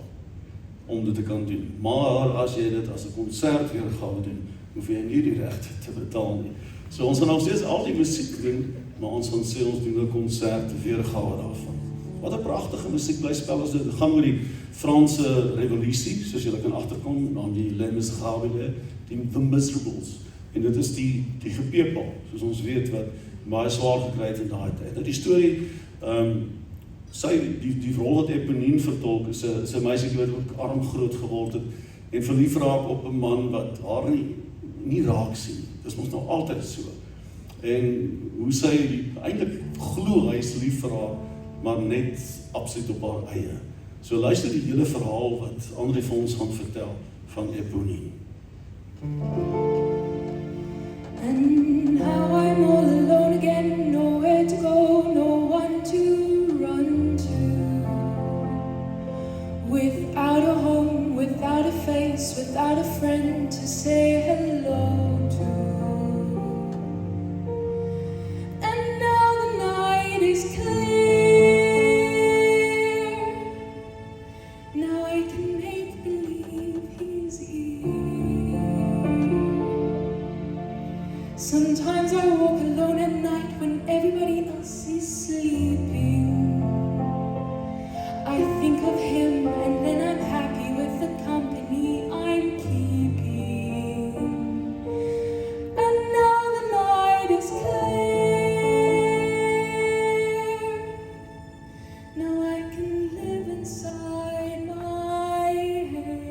om dit te kan doen. Maar as jy dit as 'n konsertweergawe doen, hoef jy nie die regte te betaal nie. So ons gaan nog steeds al die musiek doen, maar ons gaan sê ons doen 'n konsertweergawe daarvan. Wat 'n pragtige musiekblyspel is dit. Dit gaan oor die Franse revolusie, soos julle kan agterkom, dan die Les Miserables, The Miserables. En dit is die gepepel, soos ons weet, wat baie swaar gekry het in daai tyd. Nou die storie, die rol wat Eponine vertolk, is 'n meisie wat ook arm groot geword het, en verlief raak op 'n man wat haar nie raak sien. Dis mos nou altyd so. En hoe sy eintlik glo hy is lief vir haar, maar net absoluut op haar eie. So luister die hele verhaal wat Andrie vir ons gaan vertel van Eponine. And now I'm all alone again, nowhere to go, no one to run to. Without a home, without a face, without a friend to say hello to. And now the night is clear. Now I can make believe he's here. Sometimes I walk alone at night when everybody else is sleeping. I think of him and then I'm happy with the company I'm keeping. And now the night is clear. Now I can live inside my head.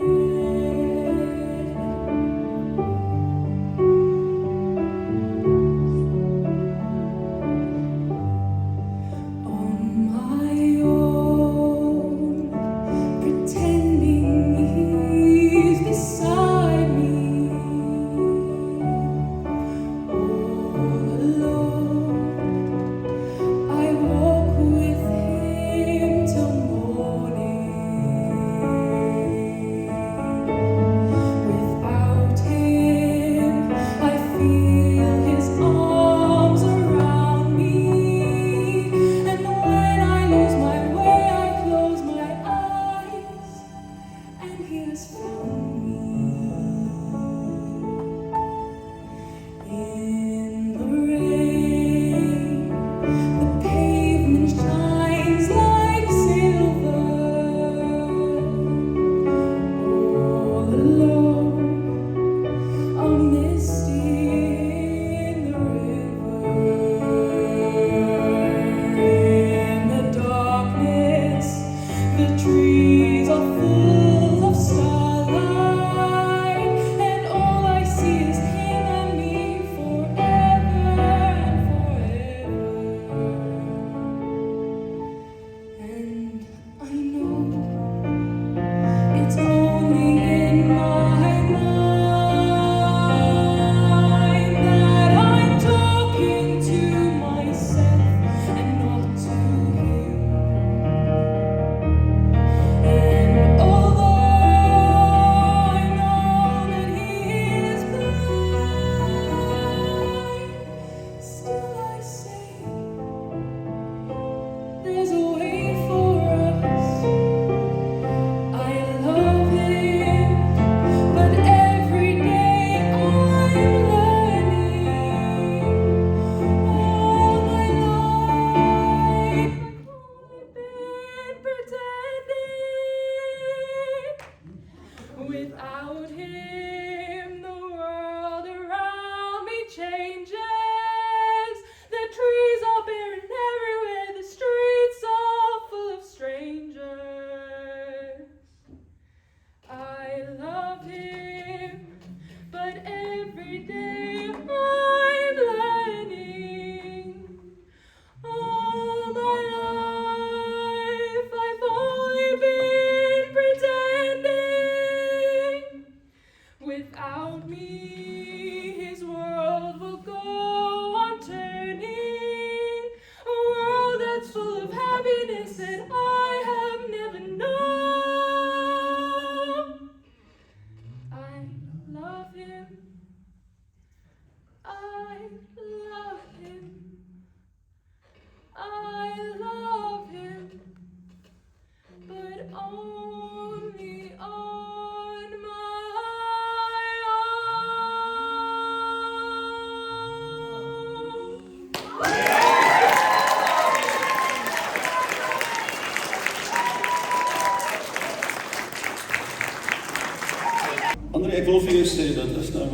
dit is nou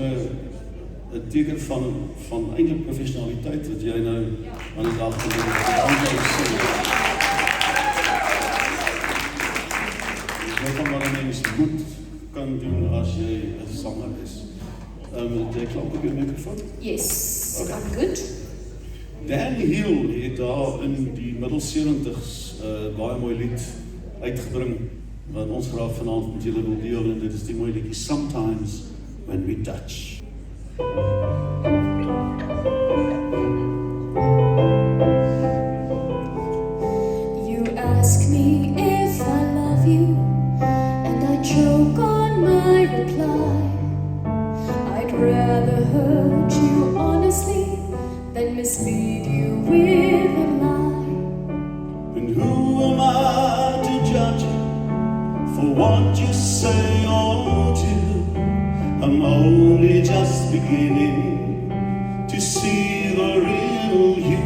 'n teken van eintlik professionaliteit wat jy nou aan die dag gedoen het. Dit kan maar 'n mens moet kan doen as jy 'n sanger is. Jy klaar op jou mikrofoon? Yes, Okay. I'm good. Dan Hill het daar in die middel 70s baie mooi lied uitgebring wat ons graag vanaand met julle wil deel en dit is die mooi liedjie Sometimes When We Touch. You ask me if I love you, and I choke on my reply. I'd rather hurt you honestly than mislead you with a lie. And who am I to judge you for what you say or do? I'm only just beginning to see the real you.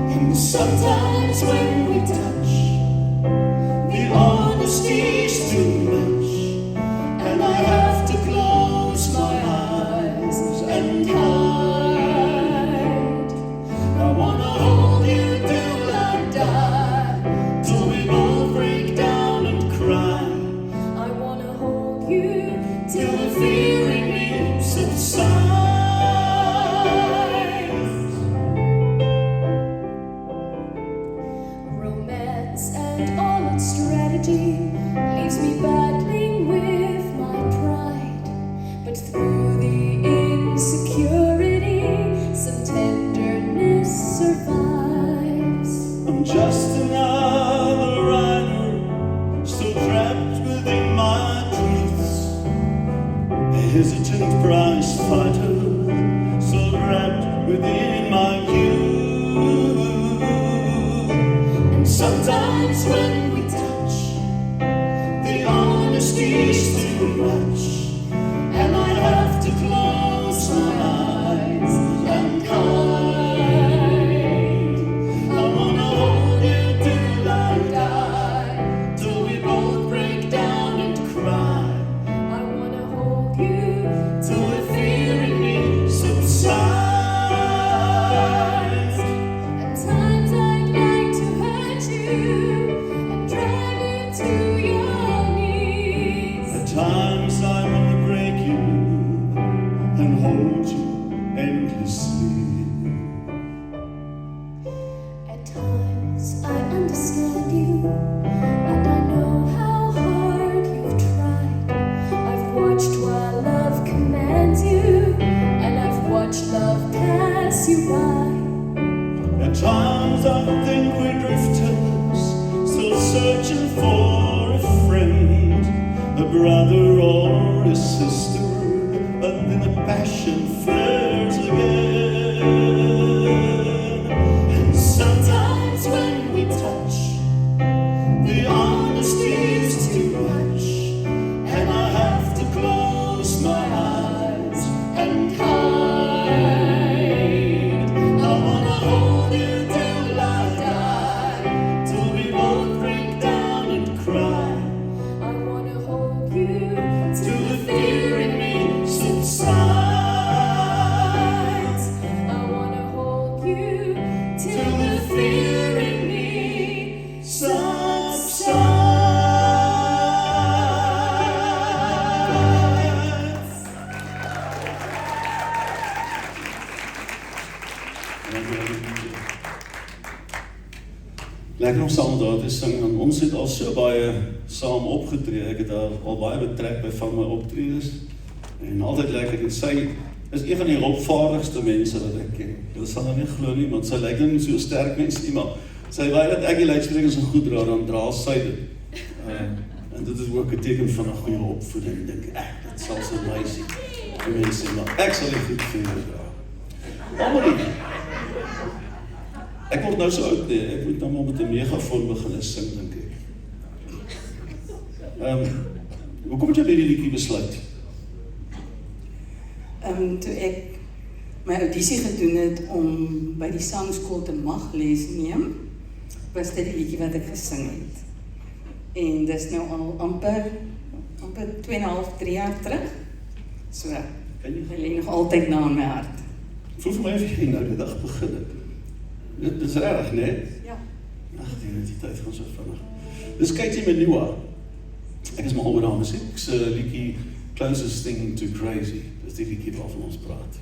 And sometimes when we touch, the honesty's too much, and I have to close my eyes and hide. I wanna hold you till I die, till we both break down and cry. I wanna hold you Till the fear in me subsides. romance and all its strategy leaves me battling with my pride. But through the insecurity, some tenderness survives. I'm just another rider, still trapped within my truths. A hesitant prize fighter, still wrapped within my youth. And sometimes when we touch, the honesty's too much, and I have to close my eyes and hide. I wanna hold you till I die, till we both break down and cry. I wanna hold you Till the fear in me subsides. At times I'd like to hurt you and drive you to your knees. At times I want to break you and hold you endlessly. At times I understand you, and I know how hard you've tried. I've watched while love commands you, and I've watched love pass you by. At times I think we're drifters, still searching for a friend, a brother or a sister, but then the passion flares again. And sometimes when we touch, the honesty's too much, and I have to close my eyes and hide. I wanna hold you till I die, till we both break down and cry. I wanna hold you Till the fear in me subsides. I wanna hold you Till the fear in me subsides. Lekker om saam daar te sing, en ons het al so baie saam opgetree. Ek het al baie betrek by van my optredes en altyd lekker, en sy is een van die hulpvaardigste mense wat ek ken. Julle sal nou nie glo nie, want sy lyk nou nie so sterk mens nie, maar sy weet dat ek die luidsprekers so goed dra, dan dra sy dit. En dit is ook 'n teken van 'n goeie opvoeding, dink ek. Dit sal so meisie. Die mense sê, maar ek sal dit goed vir jou dra. Almal nie. Ek word nou so oud, nee. Ek moet nou maar met 'n megafoon begin sing, dink ek. Hoekom het jy hierdie liedjie besluit? Toe ek my audisie gedoen het om by die sangskool te mag les neem, was dit die liedjie wat ek gesing het. En dis nou al amper amper 2,5, 3 jaar terug. So, Kan jy hy lê nog altyd na in my hart. voel vir my of jy nou die dag begin het. Dit is reg, né? Ja. Ag, die tyd gaan so vinnig. Dis Katie Menua. Ek is mal oor haar musiek. Ek's 'n liedjie Closest Thing to Crazy. Dis die liedjie waarvan ons praat.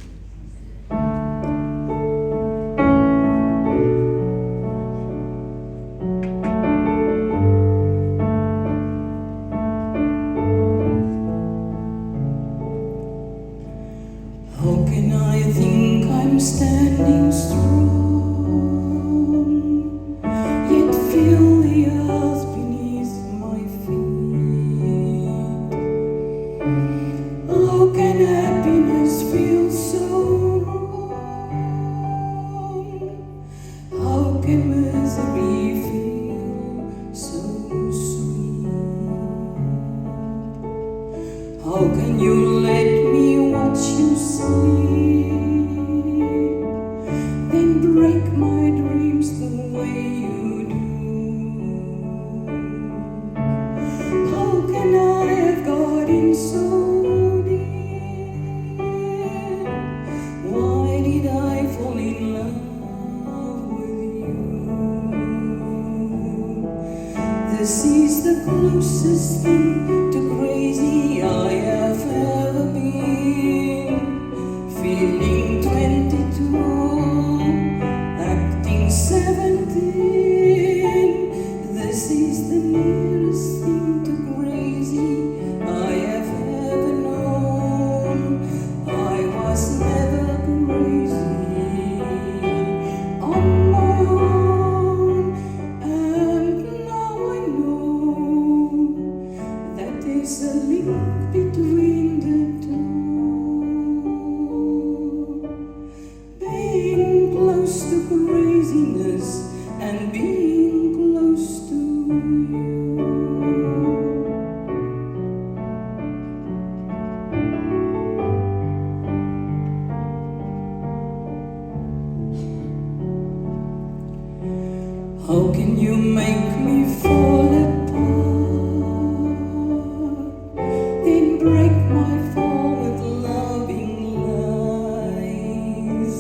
How can I think I'm standing strong, yet feel the earth beneath my feet? How can happiness feel so wrong? How can misery feel so sweet? How can you let me watch you sleep, then break my dreams the way you do? How can I have got in so deep? Why did I fall in love with you? This is the closest thing to crazy I have ever been. Feeling 22, acting 17. This is the nearest thing to crazy I have ever known. I was never crazy on my own, and now I know that there's a link between the two. Being close to craziness and being close to you. How can you make me fall apart, then break my fall with loving lies?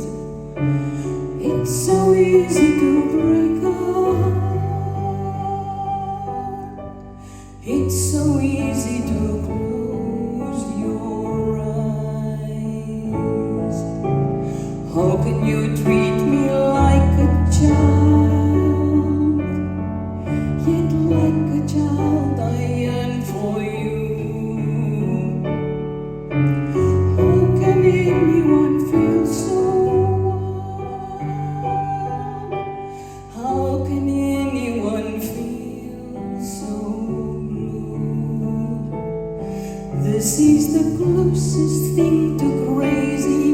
It's so easy to break a heart. It's so easy to close your eyes. How can you treat me like a child, yet like a child I yearn for you? How can anyone feel so wild? How can anyone feel so blue? This is the closest thing to crazy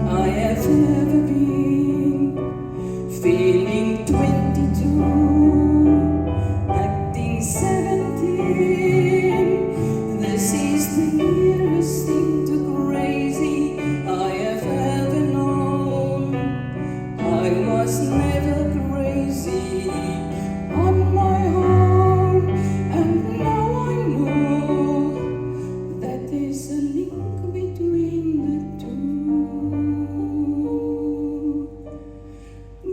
I have ever been. Feeling 22, acting 17. This is the nearest thing to crazy I have ever known. I was never crazy on my own, and now I know that there's a link between the two.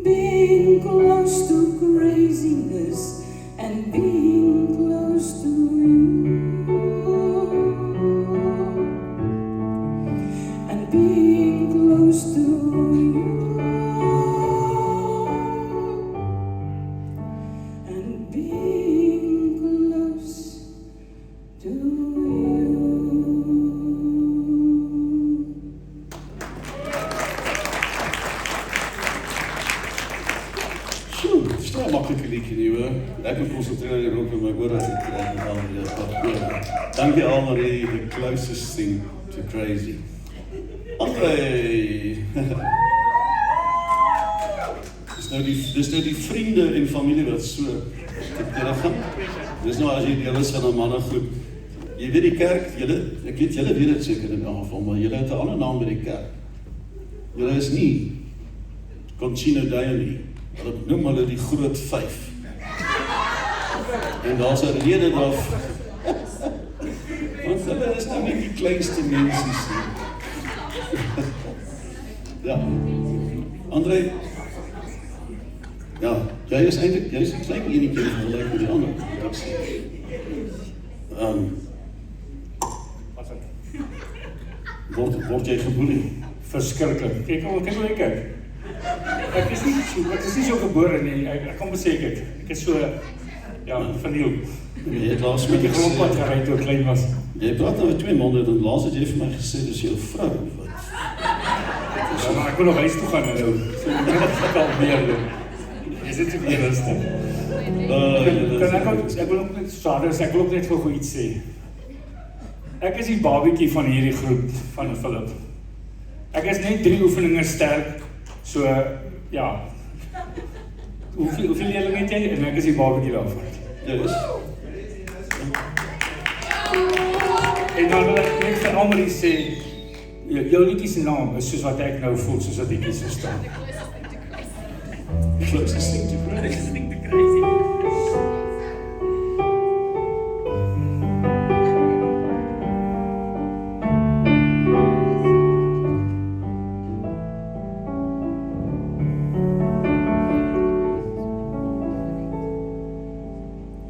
Being close to craziness and being close to you, and being close to you, and being close to you. Sjoe, dit is nou 'n maklike liedjie nie hoor. Ek kan konsentreer hierop en my ore uit kry en al die Dankie Almarie, the closest thing to crazy. Andre. Dis nou die vriende en familie wat so teruggaan. Dis nou as jy deel is van 'n mannegroep. Jy weet die kerk, ek weet julle weet dit seker in elk geval, maar julle het 'n ander naam by die kerk. Julle is nie Concino Diony. Hulle noem hulle die groot 5. En daar's 'n rede daarvoor. Hulle is nou nie die kleinste mensies nie. Ja. André, ja, jy is eintlik, jy is 'n klein enetjie vergelyk met die ander. Wat sê? Word jy geboelie? Verskriklik. Kyk hoe ek kyk. Ek is nie so gebore nie. Ek kan besê ek is so vernieuw. Jy het laas met die grondpad gery toe ek klein was. Jy praat nou met 2 maande en laas het jy vir my gesê dis jou vrou wat. Ja, maar ek wil nog huis toe gaan nou. So ek het al meer doen. Is dit te weer rustig? Ek wil ook net sorry, ek wil ook net gou iets sê. Ek is die babietjie van hierdie groep van Philip. Ek is net 3 oefeninge sterk. So ja. Hoeveel leerlinge het jy? En ek is die babietjie daarvan. Ja, dis. En dan wil ek net vir almal sê, jou liedjie se naam is soos wat ek nou voel, soos wat liedjie se staan. Closest thing to crazy.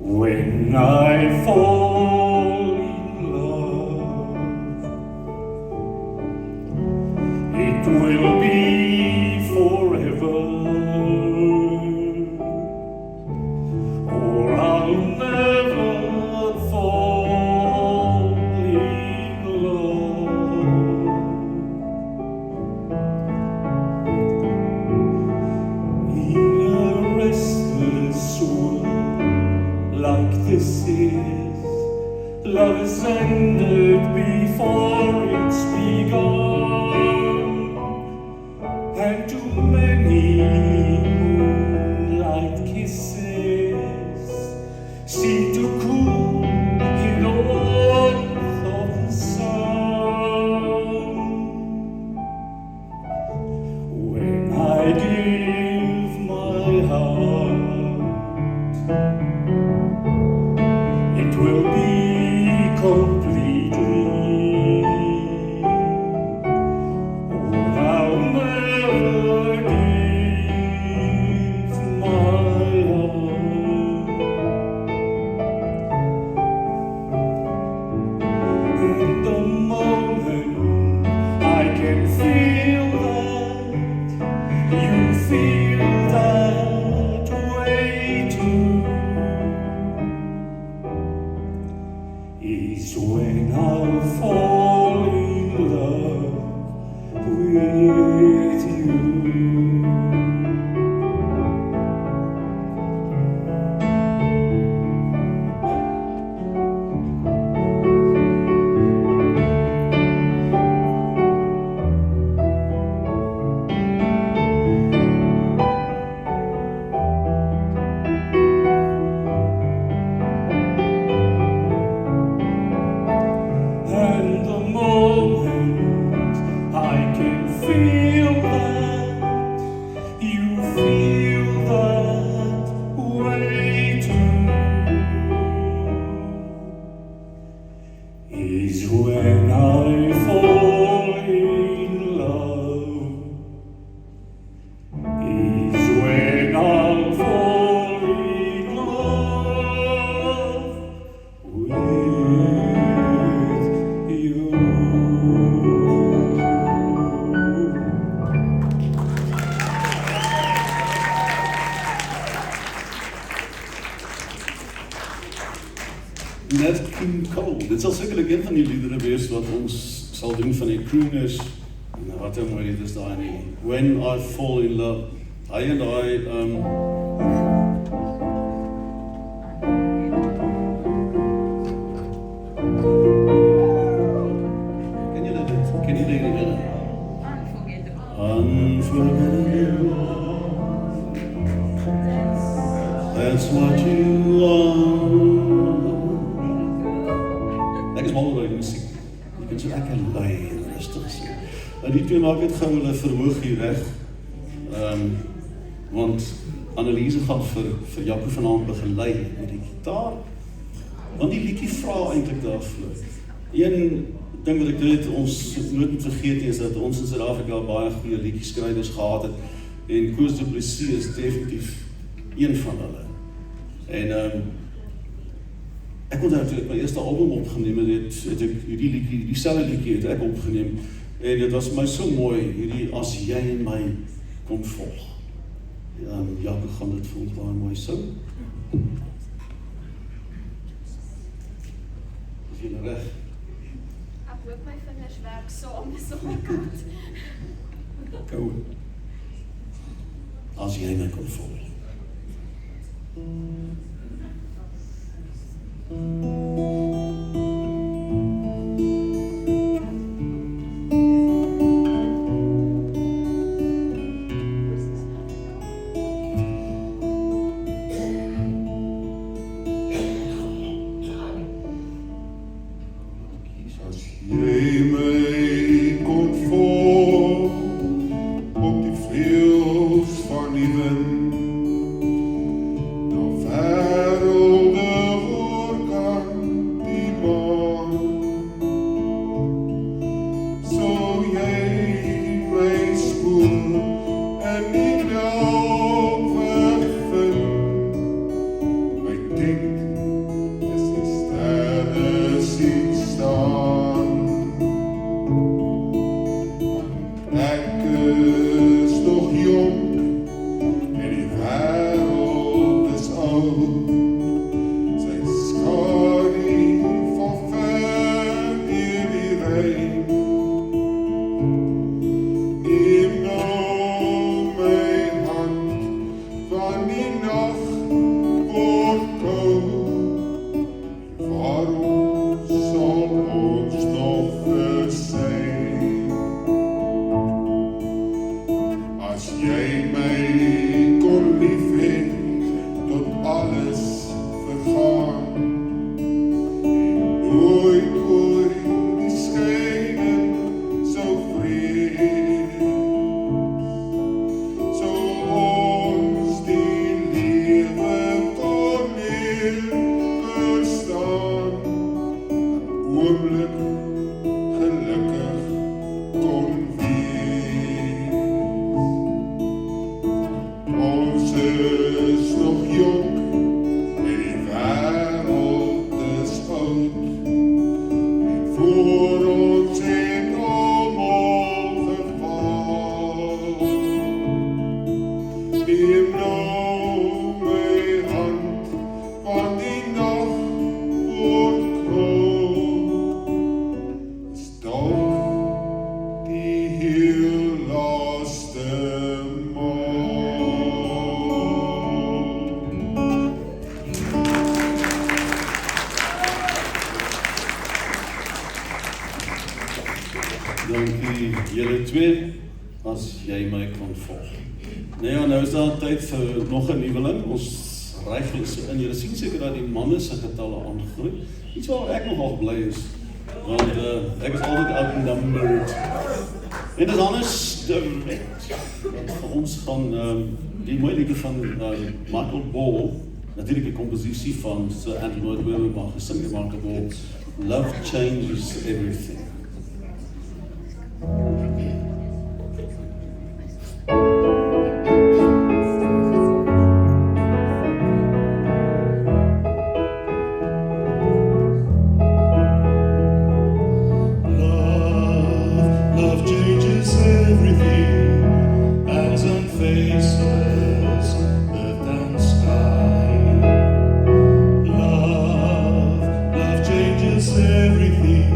When I fall in love, it will be forever, or I'll never fall in love. In a restless world like this is, love has ended before it's begun, and too many moonlight kisses seem to cool in the warmth of the sun. When I give my heart, it will be completely, or I'll never give my all. In the moment I can feel that you feel that way too, is when I'll fall in love with you. And the moment I can feel that you feel that way too, is when I fall in love, is when I'll fall in love with you. Nat King Cole. Dit sal sekerlik een van die liedere wees wat ons sal doen van die crooners. En wat 'n mooi lied is daai nie. When I Fall in Love. Hy en daai Ken jy dit? Ken jy dit? Unforgettable. That's what you are. Ek is mal oor die musiek. Jy kan so lekker lui en rustig sing. En die twee maak het gou hulle verhoog hier weg. Want Anneliese gaan vir Jaco vanaand begelei met die gitaar. Want die liedjie vra eintlik daarvoor. Een ding wat ek dit ons nooit moet vergeet is dat ons in Suid-Afrika baie goeie liedjieskrywers gehad het en Koos Du Plessis is definitief een van hulle. En ek onthou toe ek my eerste album opgeneem het ek hierdie liedjie, dieselfde liedjie het ek opgeneem en dit was vir my so mooi, hierdie as jy en my kon volg. Jaco gaan dit vir ons baie mooi sing. Is jy reg? Ek hoop my vingers werk saam sonder kant. Gou. As jy my kon volg. Jy my kon volg op die vleuels van die wind, na wêrelde oorkant die maan. So jy my spoel en die melkweg vind, my dink is die sterre sien staan. Ek is nog jong en die wêreld is oud. Sy skadu val ver deur die reën. Neem nou my hand, van die nag word koud. Waarom sal ons nog versyn? As jy my kon lief hê, tot alles vergaan, en nooit oor die skeiding sou vrees, sou ons die lewe kon leer verstaan, 'n oomblik gelukkig kon wees. Ons is nog jong en die wêreld is oud, en voor ons het almal geval. Neem nou my hand, want die nag word koud, is dalk die heel laaste maal. Dankie julle twee, as jy my kon volg. Nou is daar tyd vir nog 'n nuweling. Ons ryg hulle so in. Julle sien seker dat die manne se getalle aangroei. Iets waar ek nogal bly is, want ek is altyd outnumbered. En dis anders direct. Vir ons gaan die mooi liedjie van Michael Ball, natuurlik 'n komposisie van Sir Andrew Lloyd Webber, maar gesing deur Michael Ball. Love changes everything. Love changes everything, hands and faces, earth and sky. Love changes everything,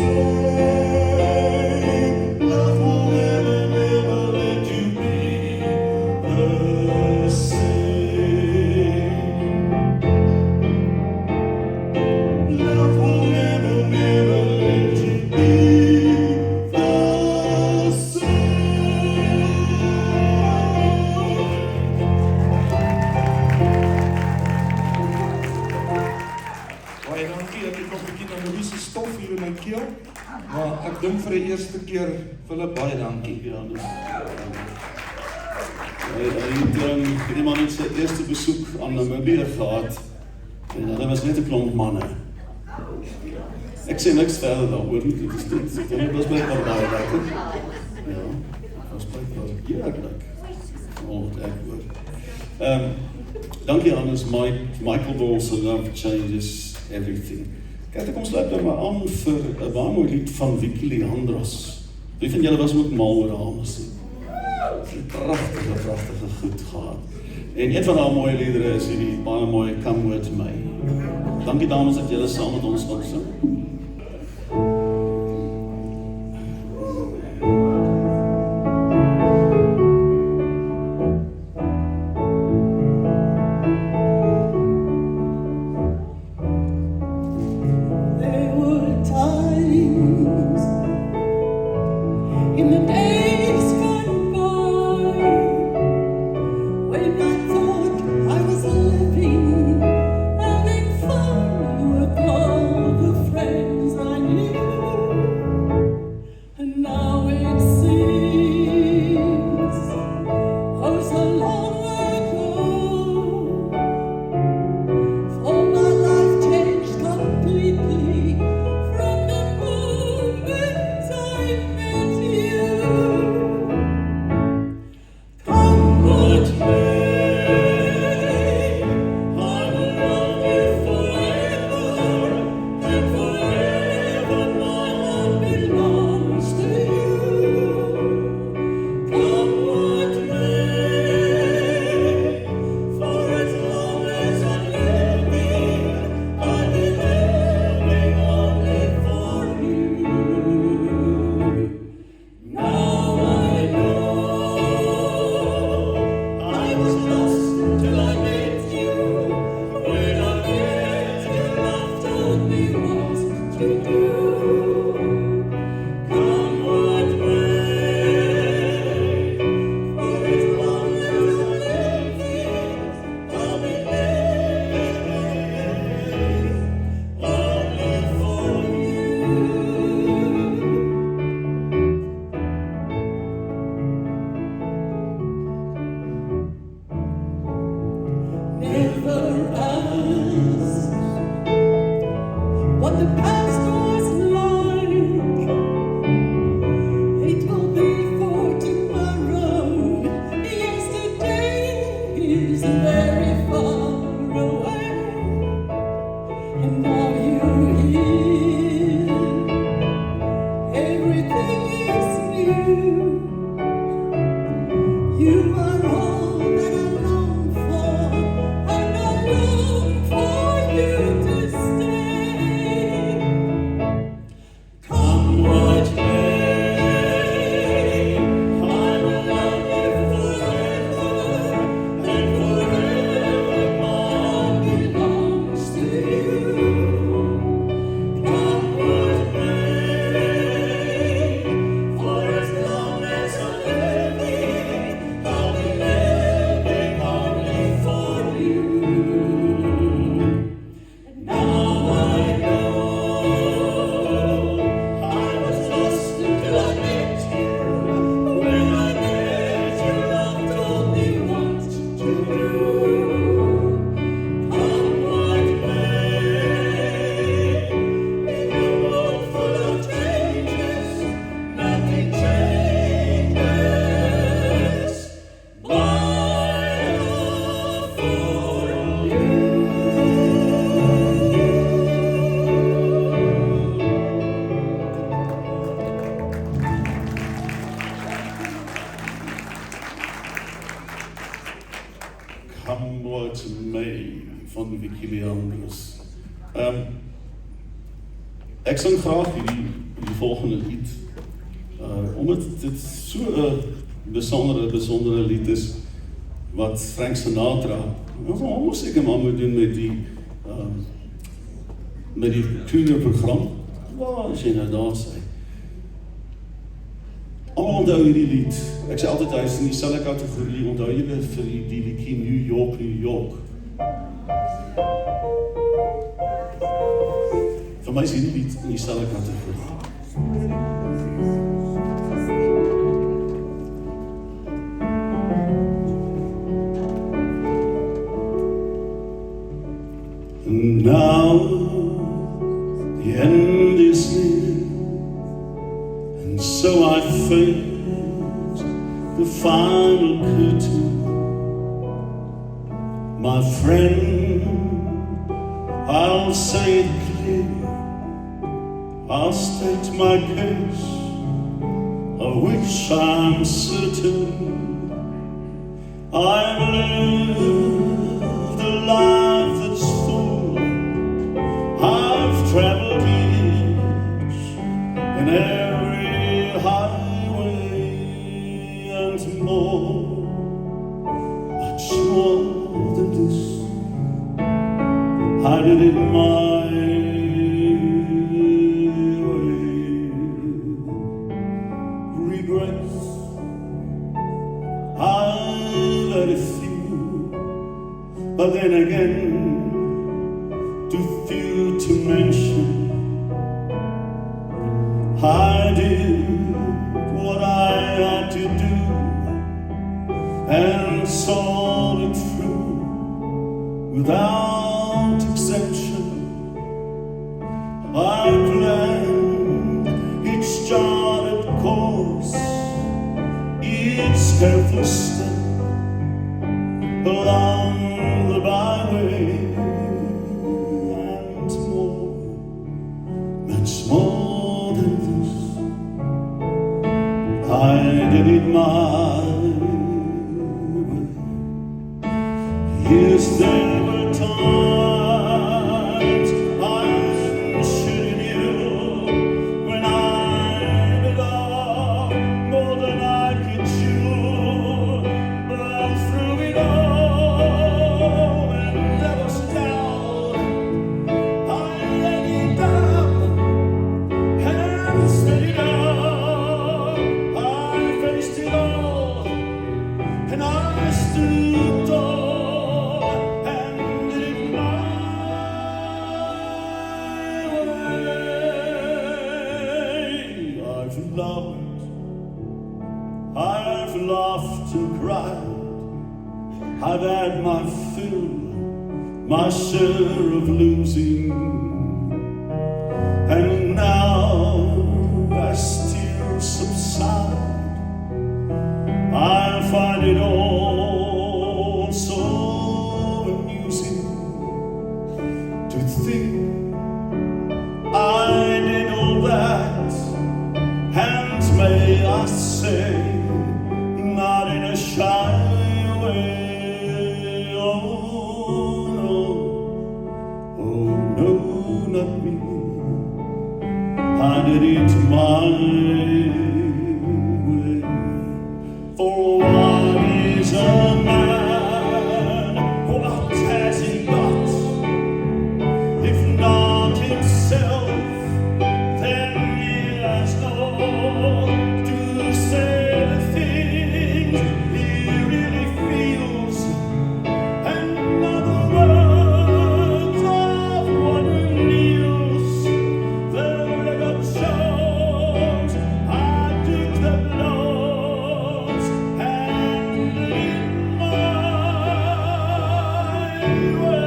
same. Love will never, never let you be the same. Love will never, never let you be the same. Baie dankie, ek het nog 'n bietjie na Louise stof hier in my keel, maar ek dink vir die eerste keer, Philip, baie dankie. Ja, dus, hy het die man het sy eerste besoek aan Namibië gehad, en hulle was net 'n klomp manne. Ek sê niks verder daaroor nie, dit was blijkbaar baie lekker. Ja, dit was blijkbaar heerlik. Ek hoor. Dankie Hannes, Michael Ball se Love Changes Everything. Kijk, kom sluit nou maar aan vir 'n baie mooi lied van Vicky Leandros. Wie van julle was ook mal oor haar musiek? Pragtige goed gehad. En een van haar mooie liedere is hierdie baie mooie Come With Me. Dankie dames dat julle saam met ons wil sing. There were times in the days gone by when I thought I was living, having fun with all the friends I knew. And now it seems oh so long ago, for my life changed completely from the moment I met you. Come what may, I will love you forever, and forever my heart belongs to you. Come what may, for as long as I'm living, I'll be living only for you. Now I know I was lost till I met you. When I met you, love told me what to do. Come what may, for as long as I'm living, I'll be living only for you. Never ask what the past was like. It will be for tomorrow. Yesterday is very far away, and now you're here. Everything is new. You are all that I long for, and I long for you to stay. Come what may, I will love you forever, and forever my heart belongs to you. Come what may, for as long as I'm living, I'll be living only for you. And now I know I was lost until I met you. When I met you, love told me what to do. Come what may, in a world full of changes, nothing changes my love for you. Come What May van Vicky Leandros. Ek sing graag hierdie volgende lied. Omdat dit so 'n besondere lied is, wat Frank Sinatra, ons almoes seker maar moet doen met die Crooner-program. Waar is jy nou daar sê? Almal onthou hierdie lied. Ek sê altyd, hy is in dieselfde kategorie, onthou jy vir die liedjie New York, New York. Vir my is hierdie lied in dieselfde kategorie. Now the end is near, and so I face the final curtain. My friend, I'll say it clear, I'll state my case, of which I'm certain. I've lived a life that's full, I've traveled each and every highway and more, much more than this. I did it my way. Regrets, I very few, but then again, too few to mention. I did what I had to do and saw it through without exception. I planned each charted course, each careful step along the byway, and more, much more than this. I did it my way. Yes, there were times I shouldn't you when I belonged more than I could chew, but through it all, when there was doubt, I let it down and set it up. I faced it all, and I stood tall and did it my way. I've laughed and cried, I've had my fill, my share of losing, and now I still subside. I find it all so amusing to think I did all that, and may I say, not in a shy way. Oh no, not me. I did it my way. For what is a man? What has he got? If not himself, then he has no to say the things he really feels, and other words of what kneels. The record shows I took the blows and did it my way.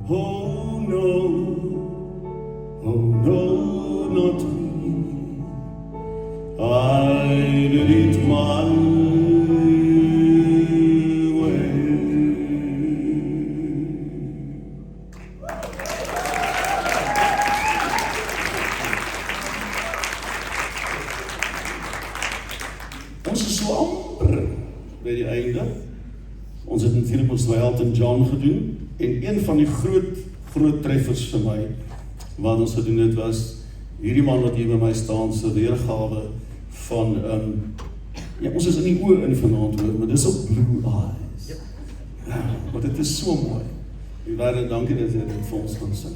Oh no, not me. I did it my way. ons is so amper by die einde. Ons het natuurlijk ons Elton John gedoen, en een van die groot treffers vir my, wat ons gedoen het was, hierdie man wat hier by my staan, sy weergawe van, ja, ons is in die oor in vanaand hoor, maar dis op Blue Eyes. Ja, want dit is so mooi. Die waarde, dankie dat jy dit vir ons gaan sing.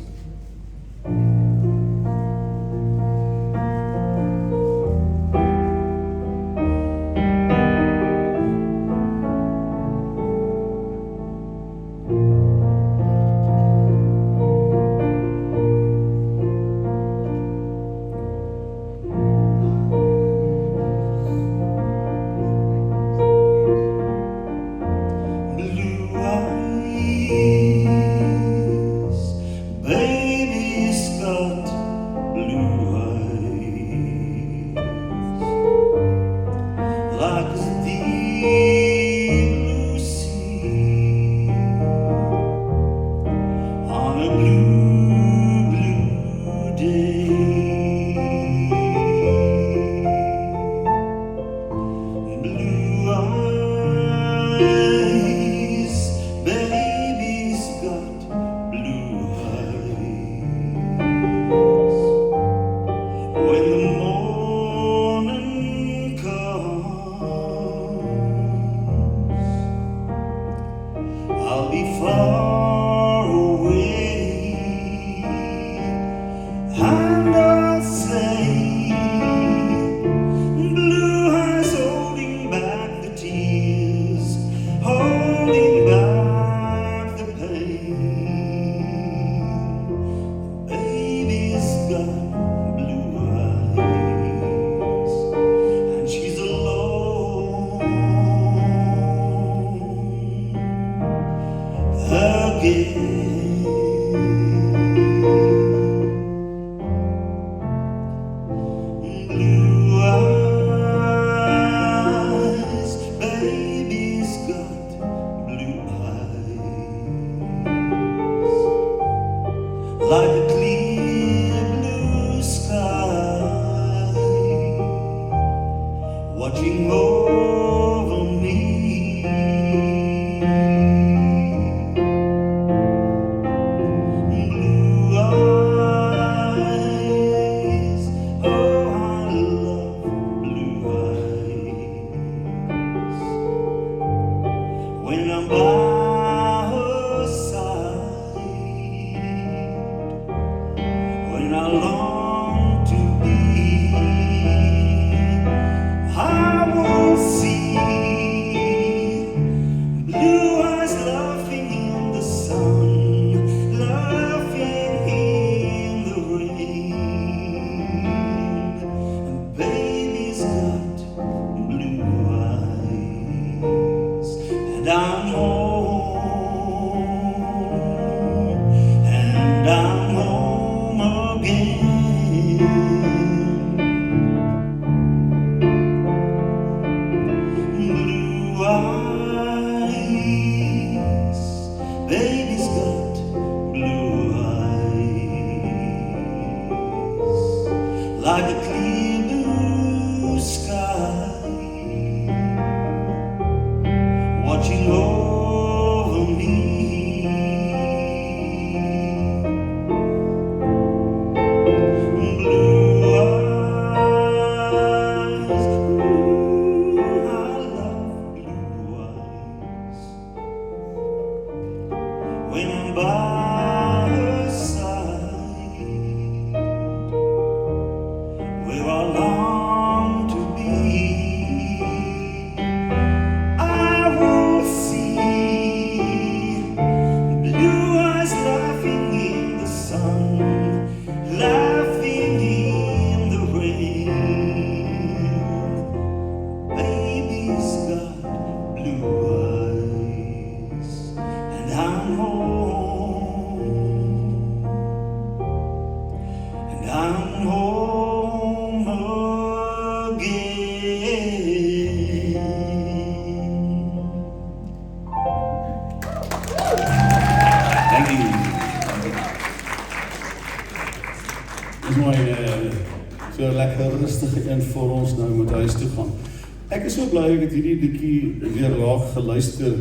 Ek is so bly ek het hierdie liedjie weer raak geluister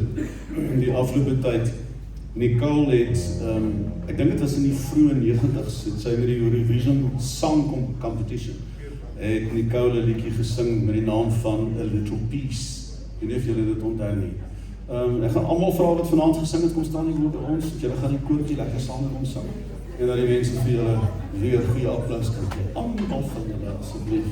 in die afgelope tyd. Nicole het, ek dink dit was in die vroeë 90's, het sy met die Eurovision Song Competition, het Nicole 'n liedjie gesing met die naam van A Little Peace. Ek weet nie of julle dit onthou nie. Ek gaan almal vra wat vanaand gesing het, kom staan hier by ons, want julle gaan die koortjie lekker saam met ons sing. En dat die mense vir julle weer goeie applaus kan gee. Almal van julle asseblief.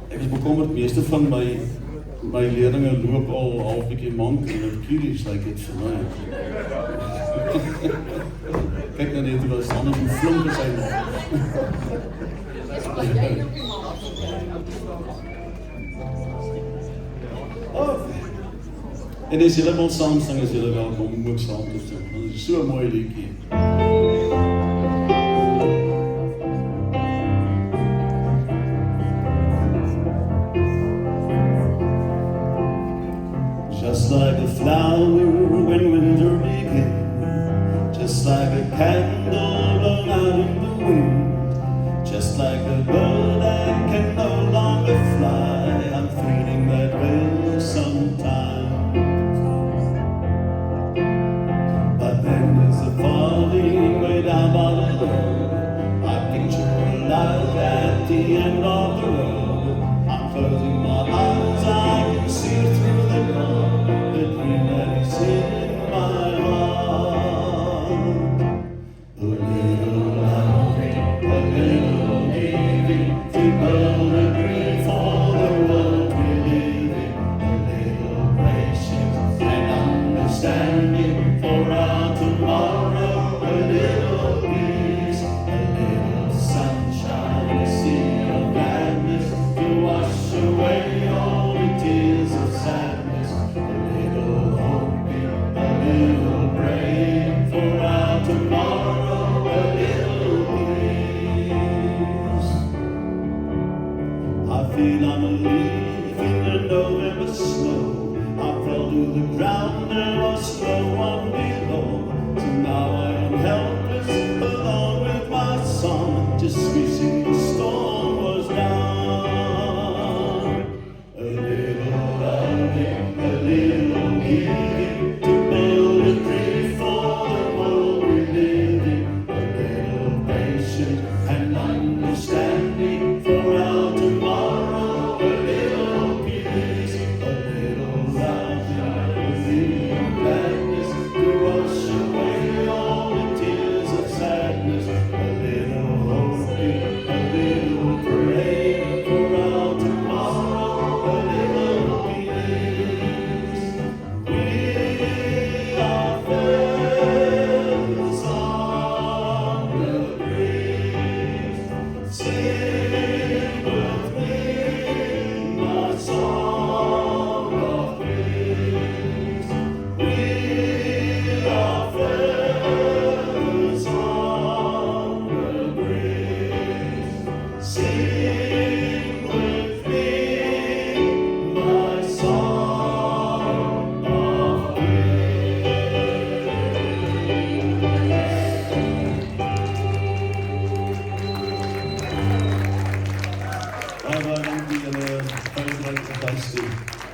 Ek is bekommerd, meeste van my leerlinge loop al half bietjie mank en het curious like dit vir my. Kyk nou net hoe was anders hoe flink is hy nog. En as julle wil saam sing, is julle welkom om ook saam te sing. Dit is so 'n mooi liedjie. Just like a flower when winter begins, just like a candle blown out in the wind, just like a bird that can no longer fly, I'm feeling that way sometimes. But then there's a falling way down by the road, I picture a light at the end of the road. I'm closing my eyes, I can see through the door. The dream that is in my heart. A little loving, a little giving, to build a dream for the world we live in. A little patience and understanding for our tomorrow. A little peace, a little sunshine, a sea of gladness to wash away all the tears of sadness. For our tomorrow, a little breeze. I feel I'm a leaf in the November snow. I fell to the ground, there was no one below. So now